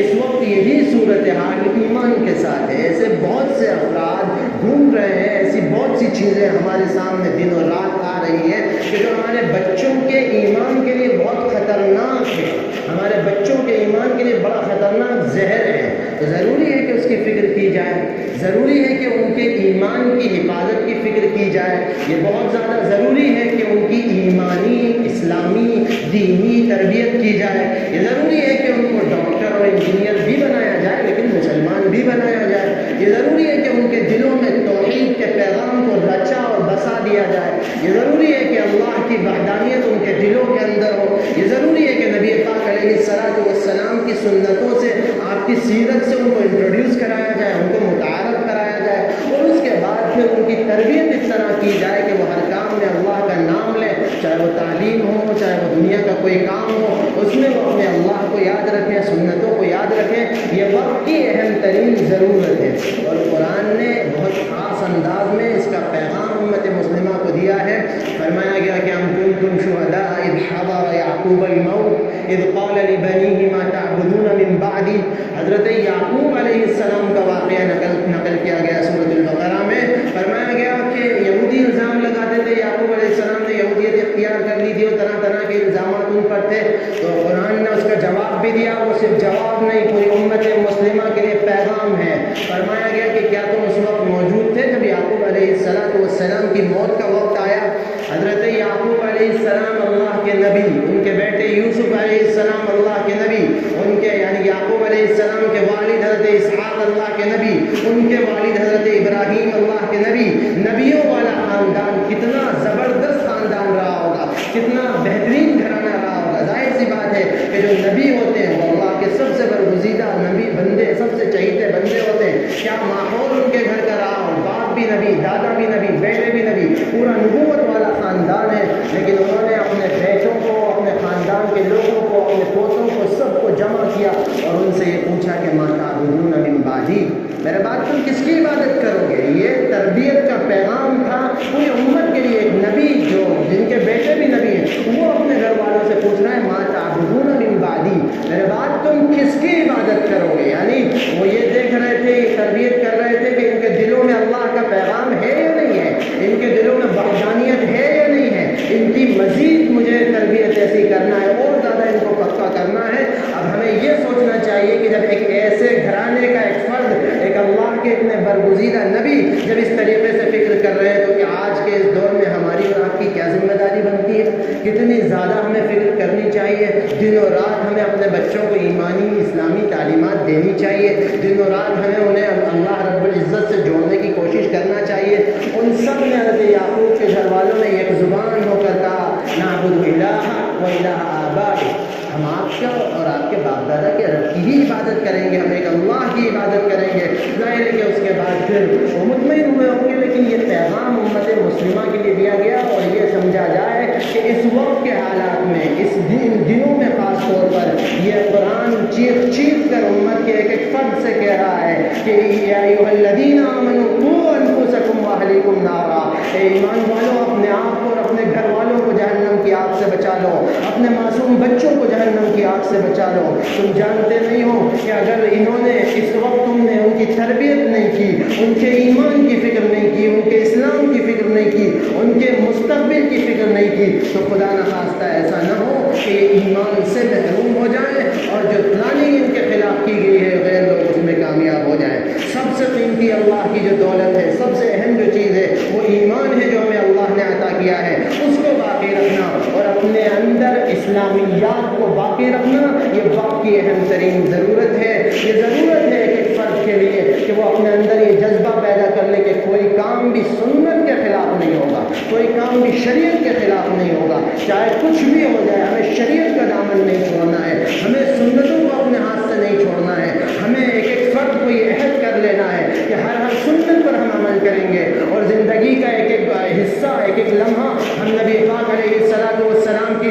اس وقت یہی صورتحال ایمان کے ساتھ ہے۔ ایسے بہت سے افراد گھوم رہے ہیں، ایسی بہت سی چیزیں ہمارے سامنے دن اور رات آ رہی ہیں کہ جو ہمارے بچوں کے ایمان کے لیے بہت خطرناک ہے، ہمارے بچوں کے ایمان کے لیے بڑا خطرناک زہر ہے۔ تو ضروری ہے کہ اس کی فکر کی جائے، ضروری ہے کہ ان کے ایمان کی حفاظت کی فکر کی جائے۔ یہ بہت زیادہ ضروری ہے کہ ان کی ایمانی، اسلامی، دینی تربیت کی جائے۔ یہ ضروری ہے کہ ان کو ڈاکٹر اور انجینئر بھی بنایا جائے لیکن مسلمان بھی بنایا جائے۔ یہ ضروری ہے کہ ان کے دلوں میں توحید کے پیغام کو رچا اور بسا دیا جائے۔ یہ ضروری ہے کہ اللہ کی وحدانیت ان کے دلوں کے اندر ہو۔ یہ ضروری ہے کہ نبی پاک علیہ الصلوۃ والسلام کی سنتوں سے، آپ کی سیرت سے ان کو انٹروڈیوس کرایا جائے، ان کو متعارف کرایا جائے، اور اس کے بعد پھر ان کی تربیت اس طرح کی جائے کہ وہ ہر کام میں اللہ کا نام لے، چاہے وہ تعلیم ہو، چاہے وہ دنیا کا کوئی کام ہو، اس میں وہ اپنے اللہ کو یاد رکھیں، سنتوں کو یاد رکھیں۔ یہ وقت کی اہم ترین ضرورت ہے، اور قرآن نے بہت خاص انداز میں اس کا پیغام امت مسلمہ کو دیا ہے۔ فرمایا گیا کہ ام کنتم شہداء اذ حضر یعقوب الموت اذ قال لبنیہ ما تعبدون من بعدی۔ حضرت یعقوب علیہ السلام کا واقعہ نقل کیا گیا سورۃ البقرہ میں۔ فرمایا گیا کہ یہودی الزام لگاتے تھے، یعقوب علیہ السلام نے یہودیت اختیار کر لی تھی اور طرح طرح کے الزامات ان پر تھے، تو قرآن نے اس کا جواب بھی دیا۔ وہ صرف جواب نہیں، پوری امت مسلمہ کے لیے پیغام ہے۔ فرمایا گیا کہ کیا تم اس وقت موجود تھے جب یعقوب علیہ السلام کی موت کا وقت آیا؟ حضرت یعقوب علیہ السلام اللہ کے نبی، ان کے بیٹے یوسف علیہ السلام اللہ کے نبی، ان کے یعنی یعقوب علیہ السلام کے والد حضرت اسحاق اللہ کے نبی، ان کے والد حضرت ابراہیم اللہ کے نبی، نبیوں والا خاندان کتنا زبردست خاندان رہا ہوگا، کتنا بہترین گھرانہ رہا ہوگا۔ ظاہر سی بات ہے کہ جو نبی ہوتے ہیں وہ اللہ کے سب سے برگزیدہ نبی بندے، سب سے چہیتے بندے ہوتے ہیں۔ کیا ماحول ان کے گھر کا رہا ہو، باپ بھی نبی، دادا بھی نبی، بیٹے بھی نبی، پورا نبوت والا خاندان ہے، لیکن انہوں نے اپنے بیٹوں کو، اپنے خاندان کے لوگوں کو، اپنے پوتوں کو، سب کو جمع کیا اور ان سے یہ پوچھا کہ ما تعبدون من بعدی، میرے بعد تم کس کی عبادت کرو گے؟ یہ تربیت کا پیغام تھا پوری امت کے لیے۔ ایک نبی جو جن کے بیٹے بھی نبی ہیں، وہ اپنے گھر والوں سے پوچھ رہے ہیں ما تعبدون من بعدی، میرے بعد تم کس کی عبادت کرو گے؟ یعنی وہ یہ دیکھ رہے تھے، یہ تربیت کر رہے تھے کہ ان کے دلوں میں اللہ کا پیغام ہے یا نہیں ہے، ان کے دلوں میں وحدانیت ہے یا نہیں ہے، ان کی مزید مجھے تربیت ایسی کرنا ہے، اور زیادہ ان کو پکا کرنا ہے۔ اب ہمیں یہ سوچنا چاہیے کہ جب ایک ایسے گھرانے کا ایک فرد، ایک اللہ کے اتنے برگزیدہ نبی جب اس طریقے سے فکر کر رہے ہیں، تو کہ آج کے اس دور میں ہماری اور آپ کی کیا ذمہ داری بنتی ہے؟ کتنی زیادہ ہمیں فکر کرنی چاہیے۔ دن و رات ہمیں اپنے بچوں کو ایمانی اسلامی تعلیمات دینی چاہیے، دن و رات ہمیں انہیں اللہ رب العزت سے جوڑنے کی کوشش کرنا چاہیے۔ ان سب نے حضرت یعقوب کے گھر والوں نے ایک زبان ہو کر کہا نعبد الہ و الہ آبائی، ہم آپ کا اور آپ کے باپ دادا کے رب کی ہی عبادت کریں گے، ہم ایک اللہ کی عبادت کریں گے۔ ظاہر ہے کہ اس کے بعد پھر وہ مطمئن ہوئے ہوں گے، لیکن یہ پیغام امت مسلمہ کے لیے دیا گیا اور یہ سمجھا جائے کہ اس وقت کے حالات میں، اس دنوں میں خاص طور پر یہ قرآن چیخ چیخ کر امت کے ایک ایک فرد سے کہہ رہا ہے کہ یا ایھا الذین آمنوا قوا انفسکم واہلیکم نارا، اے ایمان والو اپنے آپ کو اور اپنے گھر والوں کو جہنم کی آگ سے بچا لو، اپنے معصوم بچوں کو جہنم کی آگ سے بچا لو۔ تم جانتے نہیں ہو کہ اگر انہوں نے اس وقت تم نے ان کی تربیت نہیں کی، ان کے ایمان کی فکر نہیں کی، ان کے اسلام کی فکر نہیں کی، ان کے مستقبل کی فکر نہیں کی، تو خدا نخواستہ ایسا نہ ہو کہ یہ ایمان سے محروم ہو جائیں اور جو پلاننگ ان کے خلاف کی گئی ہے غیر لوگ اس میں کامیاب ہو جائیں۔ سب سے قیمتی اللہ کی جو دولت ہے، سب سے اہم جو چیز ہے وہ ایمان ہے جو ہمیں اللہ نے عطا کیا ہے، اس کو باقی رکھنا اور اپنے اندر اسلامیات کو باقی رکھنا یہ وقت کی اہم ترین ضرورت ہے۔ یہ ضرورت ہے ایک فرد کے لیے کہ وہ اپنے اندر یہ جذبہ پیدا کر لے کہ کوئی کام بھی سنت کے خلاف نہیں ہوگا، کوئی کام بھی شریعت کے خلاف نہیں ہوگا، چاہے کچھ بھی ہو جائے ہمیں شریعت کا دامن نہیں چھوڑنا ہے، ہمیں سنتوں کو اپنے ہاتھ سے نہیں چھوڑنا ہے، ہمیں ایک ایک فرد کو یہ عہد کر لینا ہے کہ ہر سنت پر ہم عمل کریں گے اور زندگی کا ایک ایک حصہ، ایک ایک لمحہ ہم نبی پاک علیہ الصلوۃ والسلام کی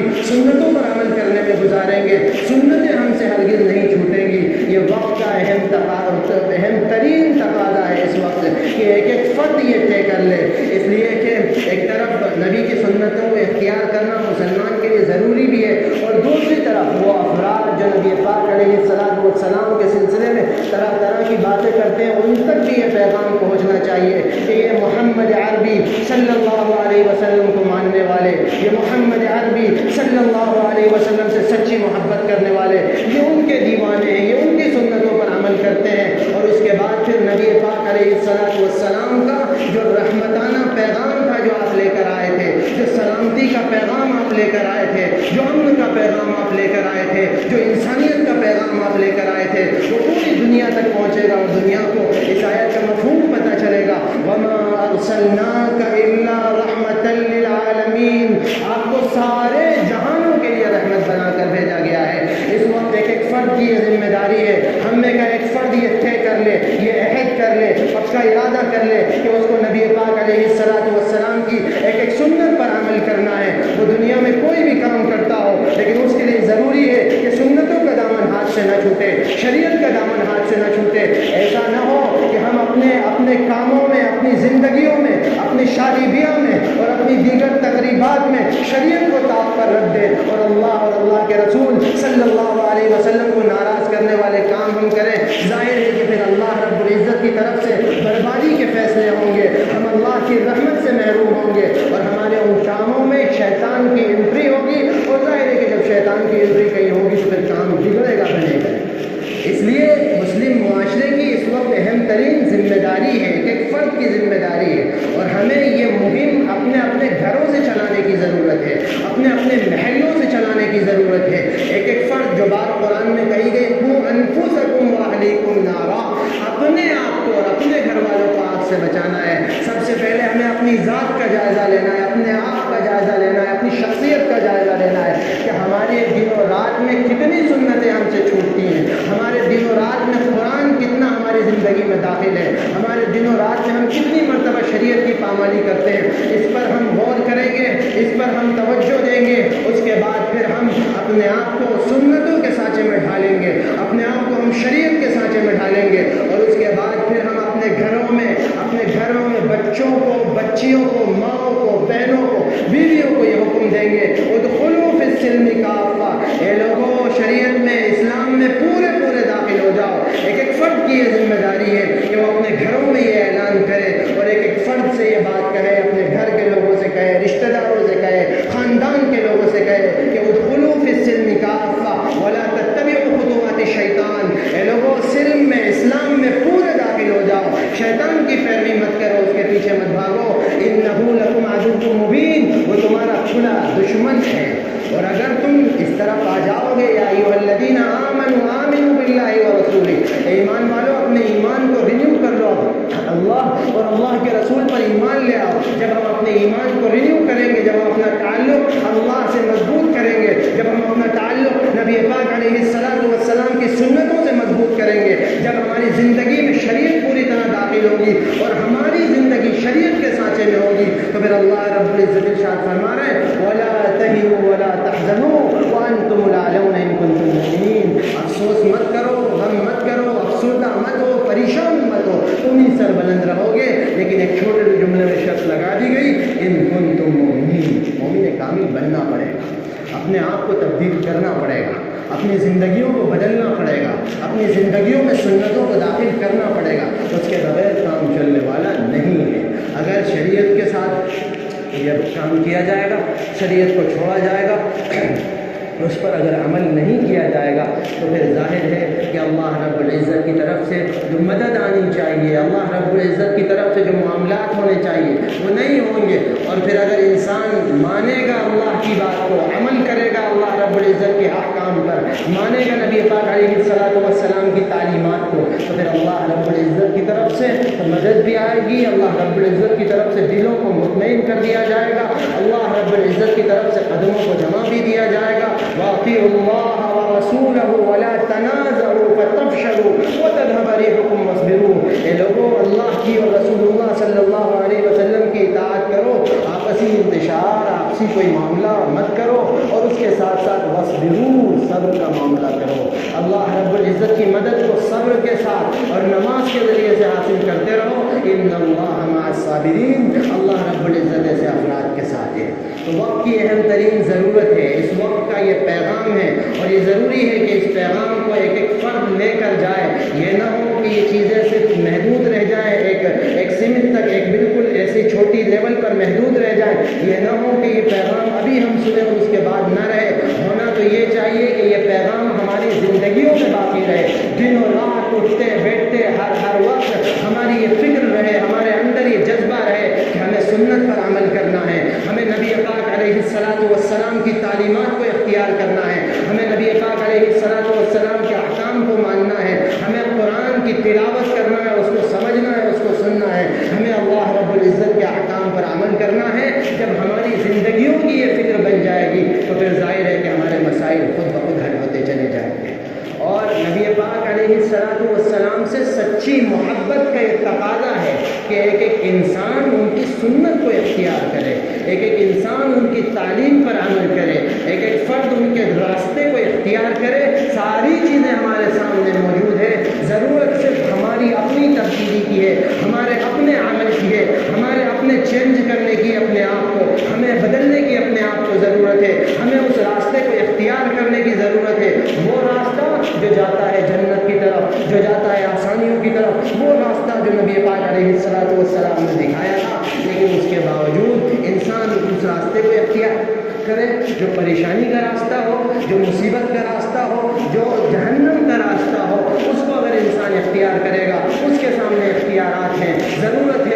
یہ پیغام پہنچنا چاہیے کہ یہ محمد عربی صلی اللہ علیہ وسلم کو ماننے والے، یہ محمد عربی صلی اللہ علیہ وسلم سے سچی محبت کرنے والے، یہ ان کے دیوانے ہیں، یہ ان کی سنتوں پر عمل کرتے ہیں۔ اور اس کے بعد پھر نبی پاک علیہ السلام کا جو رحمتانہ پیغام تھا جو آپ لے کر آئے تھے، جو سلامتی کا پیغام آپ لے کر آئے تھے، جو امن کا پیغام آپ لے کر آئے تھے، جو انسانیت کا پیغام آپ لے کر آئے تھے، وہ پوری دنیا تک پہنچے گا اور دنیا کو اس آیت کا مفہوم پتہ چلے گا۔ وَمَا أَرْسَلْنَاكَ إِلَّا رَحْمَةً لِّلْعَالَمِينَ، آپ کو سارے جہانوں کے لیے رحمت بنا کر بھیجا گیا ہے۔ اس وقت ایک فرد کی یہ ذمہ داری ہے، ہم میں کا ایک فرد یہ طے کر لے، یہ عہد کر لے، پکا ارادہ کر لے کہ اس کو نبی پاک علیہ السلام کی ایک سنت پر عمل کرنا ہے۔ وہ دنیا میں کوئی بھی کام کرتا ہو، لیکن اس کے لیے ضروری ہے کہ سنتوں کا دامن ہاتھ سے نہ چھوٹے، شریعت کا دامن ہاتھ سے نہ چھوٹے۔ ایسا نہ ہو کہ ہم اپنے کاموں میں، اپنی زندگیوں میں، اپنی شادی بیاہ میں اور اپنی دیگر تقریبات میں شریعت کو طاق پر رکھ دیں اور اللہ کے رسول صلی اللہ علیہ وسلم کو ناراض کرنے والے کام ہم کریں۔ ظاہر ہے کہ پھر اللہ رب العزت کی طرف سے بربادی کے فیصلے ہوں گے، ہم اللہ کی رحمت سے محروم ہوں گے اور ہمارے ان کاموں میں شیطان کی انٹری ہوگی۔ اور ظاہر ہے کہ جب شیطان کی انٹری کہیں ہوگی تو پھر کام بگڑے گا، بنے گا۔ اس لیے مسلم معاشرے کی اس وقت اہم ترین ذمہ داری ہے، ایک فرد کی ذمہ داری ہے، اور ہمیں یہ مہم اپنے گھروں سے چلانے کی ضرورت ہے، اپنے محلوں سے چلانے کی ضرورت ہے۔ ایک فرد جو بات قرآن میں کہی گئی، قُوا أَنفُسَكُمْ وَأَهْلِيكُمْ نَارًا، اپنے آپ کو اور اپنے گھر والوں کو آگ سے بچانا ہے۔ سب سے پہلے ہمیں اپنی ذات کا جائزہ لینا ہے، اپنے آپ کا جائزہ لینا ہے، اپنی شخصیت کا جائزہ لینا ہے کہ ہمارے دن و رات میں کتنی سنتیں ہم سے چھوٹتی ہیں، ہمارے دن و رات میں قرآن کتنا ہماری زندگی میں داخل ہے، ہمارے دن و رات میں ہم کتنی مرتبہ شریعت کی پامالی کرتے ہیں۔ اس پر ہم غور کریں گے، اس پر ہم توجہ دیں گے، اس کے بعد پھر ہم اپنے آپ کو سنتوں کے سانچے میں ڈھالیں گے، اپنے آپ کو ہم شریعت کے سانچے میں ڈھالیں گے، اور اس کے بعد پھر ہم اپنے گھروں میں بچوں کو، بچیوں کو، ماؤں کو، بہنوں کو، بیویوں کو یہ حکم دیں گے، ادخلوا فی السلم کافہ، اے لوگوں شریعت میں، اسلام میں پورے داخل ہو جاؤ۔ ایک فرد کی یہ ذمہ داری ہے کہ وہ اپنے گھروں میں یہ اعلان کرے اور ایک فرد سے یہ بات کہے، اپنے گھر کے لوگوں سے کہے، رشتہ داروں سے کہے، خاندان کے لوگوں سے کہے کہ ادخلوا فی السلم کافہ ولا تتبعوا خطوات الشیطان، اے لوگوں سلم میں، اسلام میں پورے داخل ہو جاؤ، شیطان کی پیروی مت کرو، اس کے پیچھے مت بھاگو، انہ لکم عدو مبین، وہ تمہارا کھلا دشمن ہے۔ اور اگر تم اس طرف آ جاؤ گے، یا ایھا الذین آمنوا آمنوا باللہ ورسولہ، ایمان والو اپنے ایمان کو رینیو کر لو، اللہ اور اللہ کے رسول پر ایمان لے آؤ۔ جب ہم اپنے ایمان کو رینیو کریں گے، جب ہم اپنا تعلق اللہ سے مضبوط کریں گے، جب ہم اپنا تعلق نبی پاک علیہ السلام کی سنتوں سے مضبوط کریں گے، جب ہماری زندگی میں شریعت پوری طرح داخل ہوگی اور ہماری زندگی شریعت کے سانچے میں ہوگی، تو پھر اللہ رب العزت ارشاد فرما رہے ہیں وَلَا تَهِنُوا وَلَا تَحْزَنُوا وَأَنْتُمُ الْأَعْلَوْنَ إِن كُنتُم مُّؤْمِنِينَ، افسوس مت کرو، غم مت کرو، افسردہ مت ہو، پریشان مت ہو، تم ہی سربلند رہو گے۔ لیکن ایک چھوٹے سے جملے میں شرط لگا دی گئی، ان کنتم مؤمنین، مومن کامل بننا پڑے گا، اپنے آپ کو تبدیل کرنا پڑے گا، اپنی زندگیوں کو بدلنا پڑے گا، اپنی زندگیوں میں سنتوں کو داخل کرنا پڑے گا، اس کے بغیر کام چلنے والا نہیں ہے۔ اگر شریعت کے ساتھ یہ کام کیا جائے گا، شریعت کو چھوڑا جائے گا، اس پر اگر عمل نہیں کیا جائے گا تو پھر ظاہر ہے کہ اللہ رب العزت کی طرف سے جو مدد آنی چاہیے، اللہ رب العزت کی طرف سے جو معاملات ہونے چاہیے وہ نہیں ہوں گے۔ اور پھر اگر انسان مانے گا اللہ کی بات کو، عمل کرے گا اللہ رب العزت کے احکام پر، مانے گا نبی پاک علیہ السلام کی تعلیمات کو، تو پھر اللہ رب العزت کی طرف سے مدد بھی آئے گی، اللہ رب العزت کی طرف سے دلوں کو مطمئن کر دیا جائے گا، اللہ رب العزت کی طرف سے قدموں کو جمع بھی دیا جائے گا۔ وَأَطِيعُوا اللَّهَ وَرَسُولَهُ وَلَا تَنَازَعُوا فَتَفْشَلُوا وَتَذْهَبَ رِيحُكُمْ وَاصْبِرُوا، اے لوگوں اللہ کی اور رسول اللہ صلی اللہ علیہ وسلم کی اطاعت کرو، آپسی انتشار، آپسی کوئی معاملہ مت کرو، اور اس کے ساتھ ساتھ وَاصْبِرُوا، صبر کا معاملہ کرو۔ اللہ رب العزت کی مدد کو صبر کے ساتھ اور نماز کے ذریعے سے حاصل کرتے رہو، ان اللہ مع الصابرین، اللہ رب العزت ایسے افراد کے ساتھ ہے۔ تو وقت کی اہم ترین ضرورت ہے، اس وقت کا یہ پیغام ہے، اور یہ ضروری ہے کہ اس پیغام کو ایک فرد لے کر جائے، یہ نہ ہو کہ یہ چیزیں صرف محدود رہ جائیں سنت پر عمل کرنا ہے، ہمیں نبی پاک علیہ السلام کی تعلیمات کو اختیار کرنا ہے، ہمیں نبی پاک علیہ السلام کے احکام کو ماننا ہے، ہمیں قرآن کی تلاوت کرنا ہے، اس کو سمجھنا ہے، اس کو سننا ہے، ہمیں اللہ رب العزت کے احکام پر عمل کرنا ہے۔ جب ہماری زندگیوں کی یہ فکر بن جائے گی تو پھر ظاہر ہے کہ ہمارے مسائل خود بخود حل ہوتے چلے جائیں گے۔ اور نبی پاک علیہ السلام سے سچی محبت کا یہ تقاضا ہے کہ ایک ایک انسان ان کی سنت کو اختیار کرے، ایک ایک انسان ان کی تعلیم پر عمل کرے، ایک ایک فرد ان کے راستے کو اختیار کرے۔ ساری چیزیں ہمارے سامنے موجود ہے، ضرورت صرف ہماری اپنی تبدیلی کی ہے، ہمارے اپنے عمل کی ہے، ہمارے اپنے چینج کرنے کی اپنے آپ کو، ہمیں بدلنے کی اپنے آپ کو ضرورت ہے، ہمیں اس راستے کو اختیار کرنے کی ضرورت ہے۔ وہ راستہ جو جاتا ہے جنت کی طرف، جو جاتا ہے آسانیوں کی طرف، وہ راستہ جو نبی پاک علیہ السلام نے دکھایا تھا، لیکن اس کے باوجود انسان اس راستے کو اختیار کرے جو پریشانی کا راستہ ہو، جو مصیبت کا راستہ ہو، جو جہنم کا راستہ ہو، اس کو اگر انسان اختیار کرے گا، اس کے سامنے اختیارات ہیں، ضرورت ہے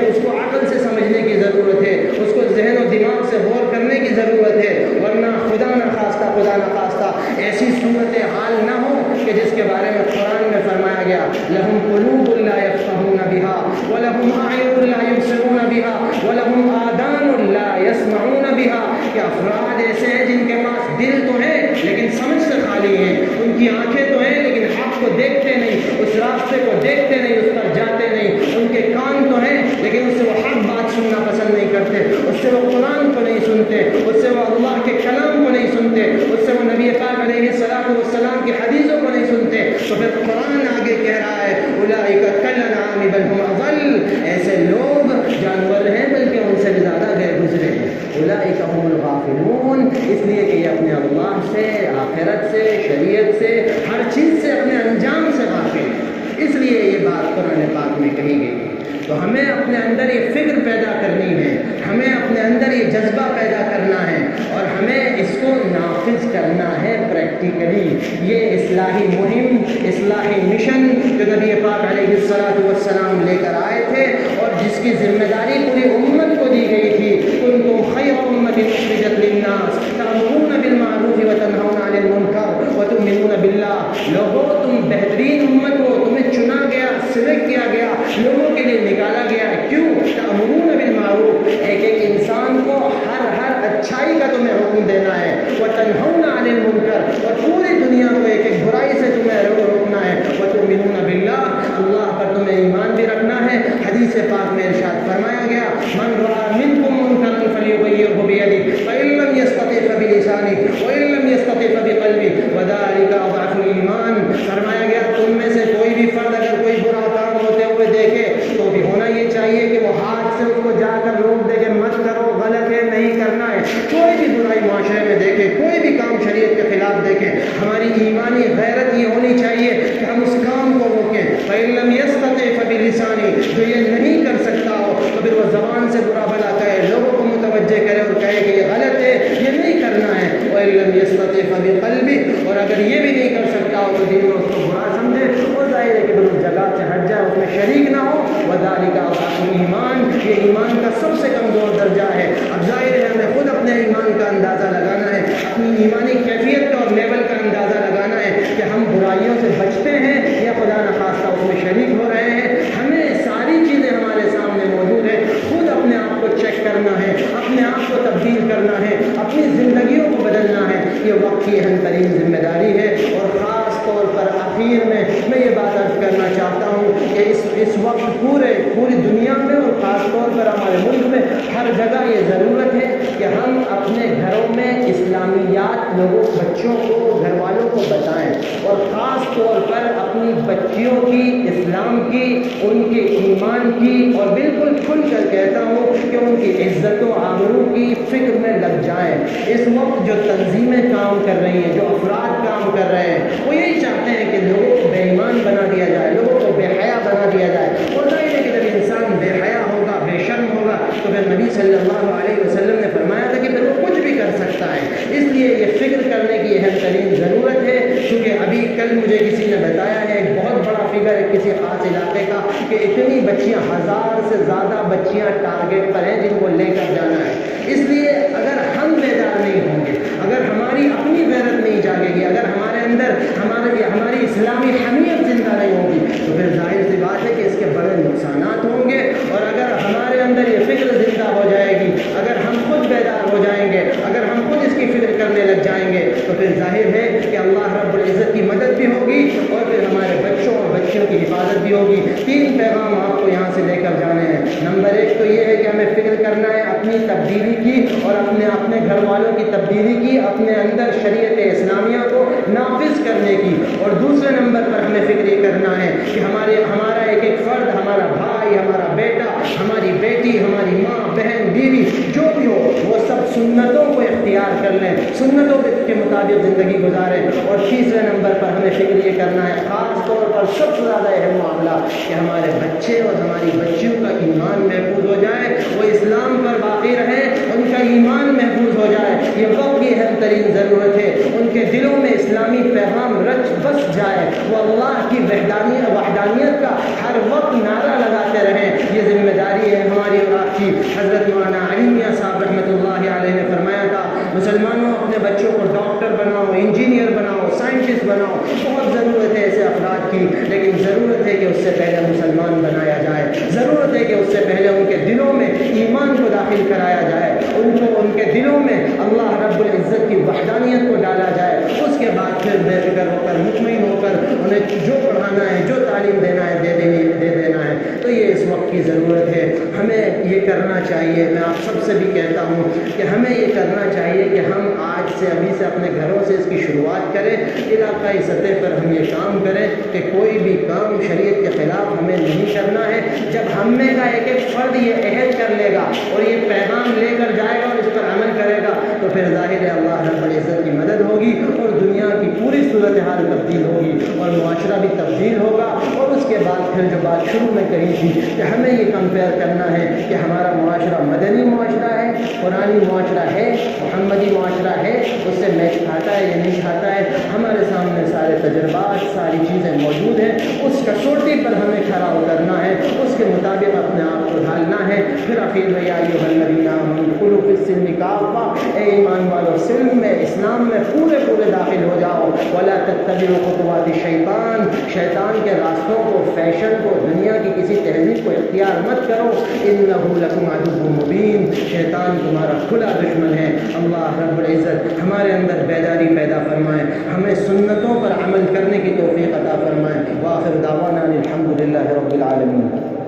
اس کو عقل سے سمجھنے کی ضرورت ہے، اس کو ذہن و دماغ سے غور کرنے کی ضرورت ہے، ورنہ خدا نخواستہ ایسی صورت حال نہ ہو کہ جس کے بارے میں قرآن میں فرمایا گیا لَهُمْ قُلُوبٌ لَا يَفْقَهُونَ بِهَا وَلَهُمْ أَعْيُنٌ لَا يُبْصِرُونَ بِهَا وَلَهُمْ آذَانٌ لَا يَسْمَعُونَ بِهَا کہ افراد ایسے ہیں جن کے پاس دل تو ہے لیکن سمجھ سے خالی ہیں، ان کی آنکھیں تو ہیں لیکن حق کو دیکھتے نہیں، اس راستے کو دیکھتے نہیں، اس پر جاتے نہیں، ان کے کان تو ہیں لیکن اس سے وہ حق بات سننا پسند نہیں کرتے، اس سے وہ قرآن کو نہیں سنتے، اس سے وہ اللہ کے کلام کو نہیں سنتے، اس سے وہ نبی پاک علیہ السلام کی حدیثوں کو نہیں سنتے۔ تو پھر قرآن آگے کہہ رہا ہے اولئک کالانعام بل هم اضل، ایسے لوگ جانور ہیں بلکہ ان سے زیادہ غیر گزرے ہیں، اولئک هم الغافلون، اس لیے کہ یہ اپنے اللہ سے، آخرت سے، شریعت سے، ہر چیز سے، اپنے انجام سے غافل ہے، اس لیے یہ بات قرآن پاک میں کہی گئی۔ تو ہمیں اپنے اندر یہ فکر پیدا کرنی ہے، ہمیں اپنے اندر یہ جذبہ پیدا کرنا ہے اور ہمیں اس کو نافذ کرنا ہے پریکٹیکلی۔ یہ اصلاحی مہم، اصلاحی مشن جو نبی پاک علیہ السلام لے کر آئے تھے اور جس کی ذمہ داری پوری امت کو دی گئی تھی، کنتم خیر امۃ اخرجت للناس تأمرون بالمعروف وتنہون عن المنکر وتؤمنون باللہ، لوگوں تم بہترین امت ہو، تمہیں چنا گیا، سلیکٹ کیا گیا، لوگوں کے لیے نکالا گیا ہے، کیوں؟ تأمرون بالمعروف، ایک ایک انسان کو ہر اچھائی کا تمہیں حکم دینا ہے، وتنہون عن المنکر، اور پوری دنیا کو ایک ایک برائی سے تمہیں روکنا ہے، وتؤمنون باللہ، اللہ پر تمہیں ایمان بھی رکھنا ہے۔ حدیث پاک میں ارشاد فرمایا گیا من رأى منکم منکرا فلیغیرہ بیدہ فإن لم یستطع فبلسانہ وإن لم یستطع فبقلبہ وذلک اضعف الایمان، فرمایا گیا تم میں سے کوئی بھی فرد اگر کوئی برا کام ہوتے ہوئے دیکھے تو بھی ہونا یہ چاہیے کہ وہ ہاتھ سے اس کو جا کر روک دے کہ مت کرو، غلط ہے، نہیں کرنا ہے۔ کوئی بھی برائی معاشرے میں دیکھے، کوئی بھی کام شریعت کے خلاف دیکھے، ہماری ایمانی غیرت یہ ہونی چاہیے کہ ہم اس کام کو روکیں۔ فإن لم يستطع فبلسانہ، جو یہ نہیں کر سکتا ہو تو پھر وہ زبان سے برا بھلا کہے، لوگوں کو متوجہ کرے اور کہے کہ یہ غلط ہے، یہ نہیں کرنا ہے۔ وإن لم يستطع فبقلبہ، اور اگر یہ بھی نہیں کر سکتا ہو تو دل میں اس کو برا سمجھے اور ظاہر ہے کہ پھر اس جگہ سے ہٹ جائے، اس میں شریک نہ ہو۔ وذلک اضعف الایمان، یہ ایمان کا سب سے کمزور درجہ ہے۔ اب ظاہر ہے ہمیں خود اپنے ایمان کا اندازہ لگانا ہے، اپنی ایمانی کیفیت کا اور لیول کا اندازہ لگانا ہے کہ ہم برائیوں سے بچتے ہیں یا خدا نخواستہ اس میں شریک ہو رہے ہیں۔ ہمیں ساری چیزیں ہمارے سامنے موجود ہیں، خود اپنے آپ کو چیک کرنا ہے، اپنے آپ کو تبدیل کرنا ہے، اپنی زندگیوں کو بدلنا ہے۔ یہ وقت کی اہم ترین ذمہ داری ہے، اور خاص طور پر آخر میں یہ بات عرض کرنا چاہتا ہوں کہ اس وقت پوری دنیا میں اور خاص طور پر ہمارے ملک میں ہر جگہ یہ ضرورت ہے کہ ہم اپنے گھروں میں اسلامیات بچوں کو، گھر والوں کو بتائیں، اور خاص طور پر اپنی بچیوں کی، اسلام کی، ان کے ایمان کی، اور بالکل کھل کر کہتا ہوں کہ ان کی عزت و آبرو کی فکر میں لگ جائیں۔ اس وقت جو تنظیمیں کام کر رہی ہیں، جو افراد کام کر رہے ہیں، وہ یہی چاہتے ہیں کہ لوگوں کو بے ایمان بنا دیا جائے، لوگوں کو بے حیا بنا دیا جائے۔ اور ظاہر ہے کہ جب انسان بے حیا ہوگا، بے شرم ہوگا، تو پھر نبی صلی اللہ علیہ وسلم نے فرمایا تھا کہ پھر وہ کچھ بھی کر سکتا ہے۔ اس لیے یہ فکر کرنے کی اہم ترین ضرورت ہے، کیونکہ ابھی کل مجھے کسی نے بتایا ہے ایک بہت بڑا فگر دیگر کسی خاص علاقے کا کہ اتنی بچیاں 1000 سے زیادہ بچیاں ٹارگیٹ پر ہیں جن کو لے کر جانا ہے۔ اس لیے اگر ہم بیدار نہیں ہوں گے، اگر ہماری اپنی غیرت نہیں جاگے گی، اگر ہمارے اندر ہماری اسلامی حمیت زندہ نہیں ہوگی تو پھر ظاہر سی بات ہے کہ اس کے بڑے نقصانات ہوں گے۔ اور اگر ہمارے اندر یہ فکر زندہ ہو جائے گی، اگر ہم خود بیدار ہو جائیں گے، اگر ہم خود اس کی فکر کرنے لگ جائیں گے تو پھر ظاہر ہے کہ اللہ رب العزت کی مدد بھی ہوگی اور پھر ہمارے بچوں اور بچیوں کی حفاظت بھی ہوگی۔ 3 پیغام آپ کو یہاں سے لے کر جانے ہیں۔ نمبر 1 تو یہ ہے کہ ہمیں فکر کرنا ہے اپنی تبدیلی کی اور اپنے گھر والوں کی تبدیلی کی، اپنے اندر شریعت اسلامیہ کو نافذ کرنے کی۔ اور دوسرے نمبر پر ہمیں فکر یہ کرنا ہے کہ ہمارا ایک ایک فرد، ہمارا بھائی، ہمارا بیٹا، ہماری بیٹی، ہماری ماں، بہن، بیوی، جو بھی ہو وہ سب سنتوں کو اختیار کر لیں، سنتوں کے مطابق زندگی گزاریں۔ اور تیسرے نمبر پر ہمیں فکر یہ کرنا ہے، خاص طور پر سب سے زیادہ اہم معاملہ، کہ ہمارے بچے اور ہماری بچیوں کا ایمان محفوظ ہو جائے، وہ اسلام پر باقی رہے، ان کا ایمان محفوظ ہو جائے۔ یہ وقت کی اہم ترین ضرورت ہے، ان کے دلوں میں اسلامی پیغام رچ بس جائے، وہ اللہ کی وحدانیت کا ہر وقت نعرہ لگاتے رہیں۔ یہ ذمہ داری ہے ہماری اور آپ کی۔ حضرت مولانا علی میاں صاحب رحمۃ اللہ علیہ نے فرمایا تھا، مسلمانوں اپنے بچوں کو ڈاکٹر بناؤ، انجینئر بناؤ، سائنٹسٹ بناؤ، بہت ضرورت ہے ایسے افراد کی، لیکن ضرورت ہے کہ اس سے پہلے مسلمان بنایا جائے، ضرورت ہے کہ اس سے پہلے ان کے دلوں میں ایمان کو داخل کرایا جائے، ان کے دلوں میں اللہ رب العزت کی وحدانیت کو ڈالا جائے۔ اس کے بعد پھر بے فکر ہو کر، مطمئن ہو کر انہیں جو پڑھانا ہے، جو تعلیم دینا ہے دے دینا ہے۔ تو یہ اس وقت کی ضرورت ہے، ہمیں یہ کرنا چاہیے۔ میں آپ سب سے بھی کہتا ہوں کہ ہمیں یہ کرنا چاہیے کہ ہم آج سے ابھی سے اپنے گھروں سے اس کی شروعات کریں، علاقائی سطح پر ہم یہ کام کریں کہ کوئی بھی کام شریعت کے خلاف ہمیں نہیں کرنا ہے۔ جب ہم میں کا ایک ایک فرد یہ عہد کر لے گا اور یہ پیغام لے کر جائے گا اور اس پر عمل کرے گا تو پھر ظاہر ہے اللہ رب العزت کی مدد ہوگی اور دنیا کی پوری صورتحال تبدیل ہوگی اور معاشرہ بھی تبدیل ہوگا۔ اور اس کے بعد پھر جو بات شروع میں کہی تھی کہ ہمیں یہ کمپیئر کرنا ہے کہ ہمارا معاشرہ مدنی معاشرہ ہے، قرآنی معاشرہ ہے، محمدی معاشرہ ہے، اس سے میچ کھاتا ہے یا نہیں کھاتا ہے۔ ہمارے سامنے سارے تجربات، ساری چیزیں موجود ہیں، اس کسوٹی پر ہمیں کھڑا اترنا ہے، اس کے مطابق اپنے آپ کو ڈھالنا ہے۔ پھر آخر میں یا ایھا الذین آمنوا ادخلوا فی السلم کافہ، اے ایمان والو سلم میں، اسلام میں پورے داخل ہو جاؤ۔ ولا تتبعوا خطوات الشیطان، شیطان کے راستوں کو، فیشن کو، دنیا کی کسی تہذیب کو اختیار مت کرو۔ انہ لکم عدو مبین، شیطان تمہارا کھلا دشمن ہے۔ اللہ رب العزت ہمارے اندر بیداری پیدا فرمائے، ہمیں سنتوں پر عمل کرنے کی توفیق عطا فرمائے۔ وآخر دعوانا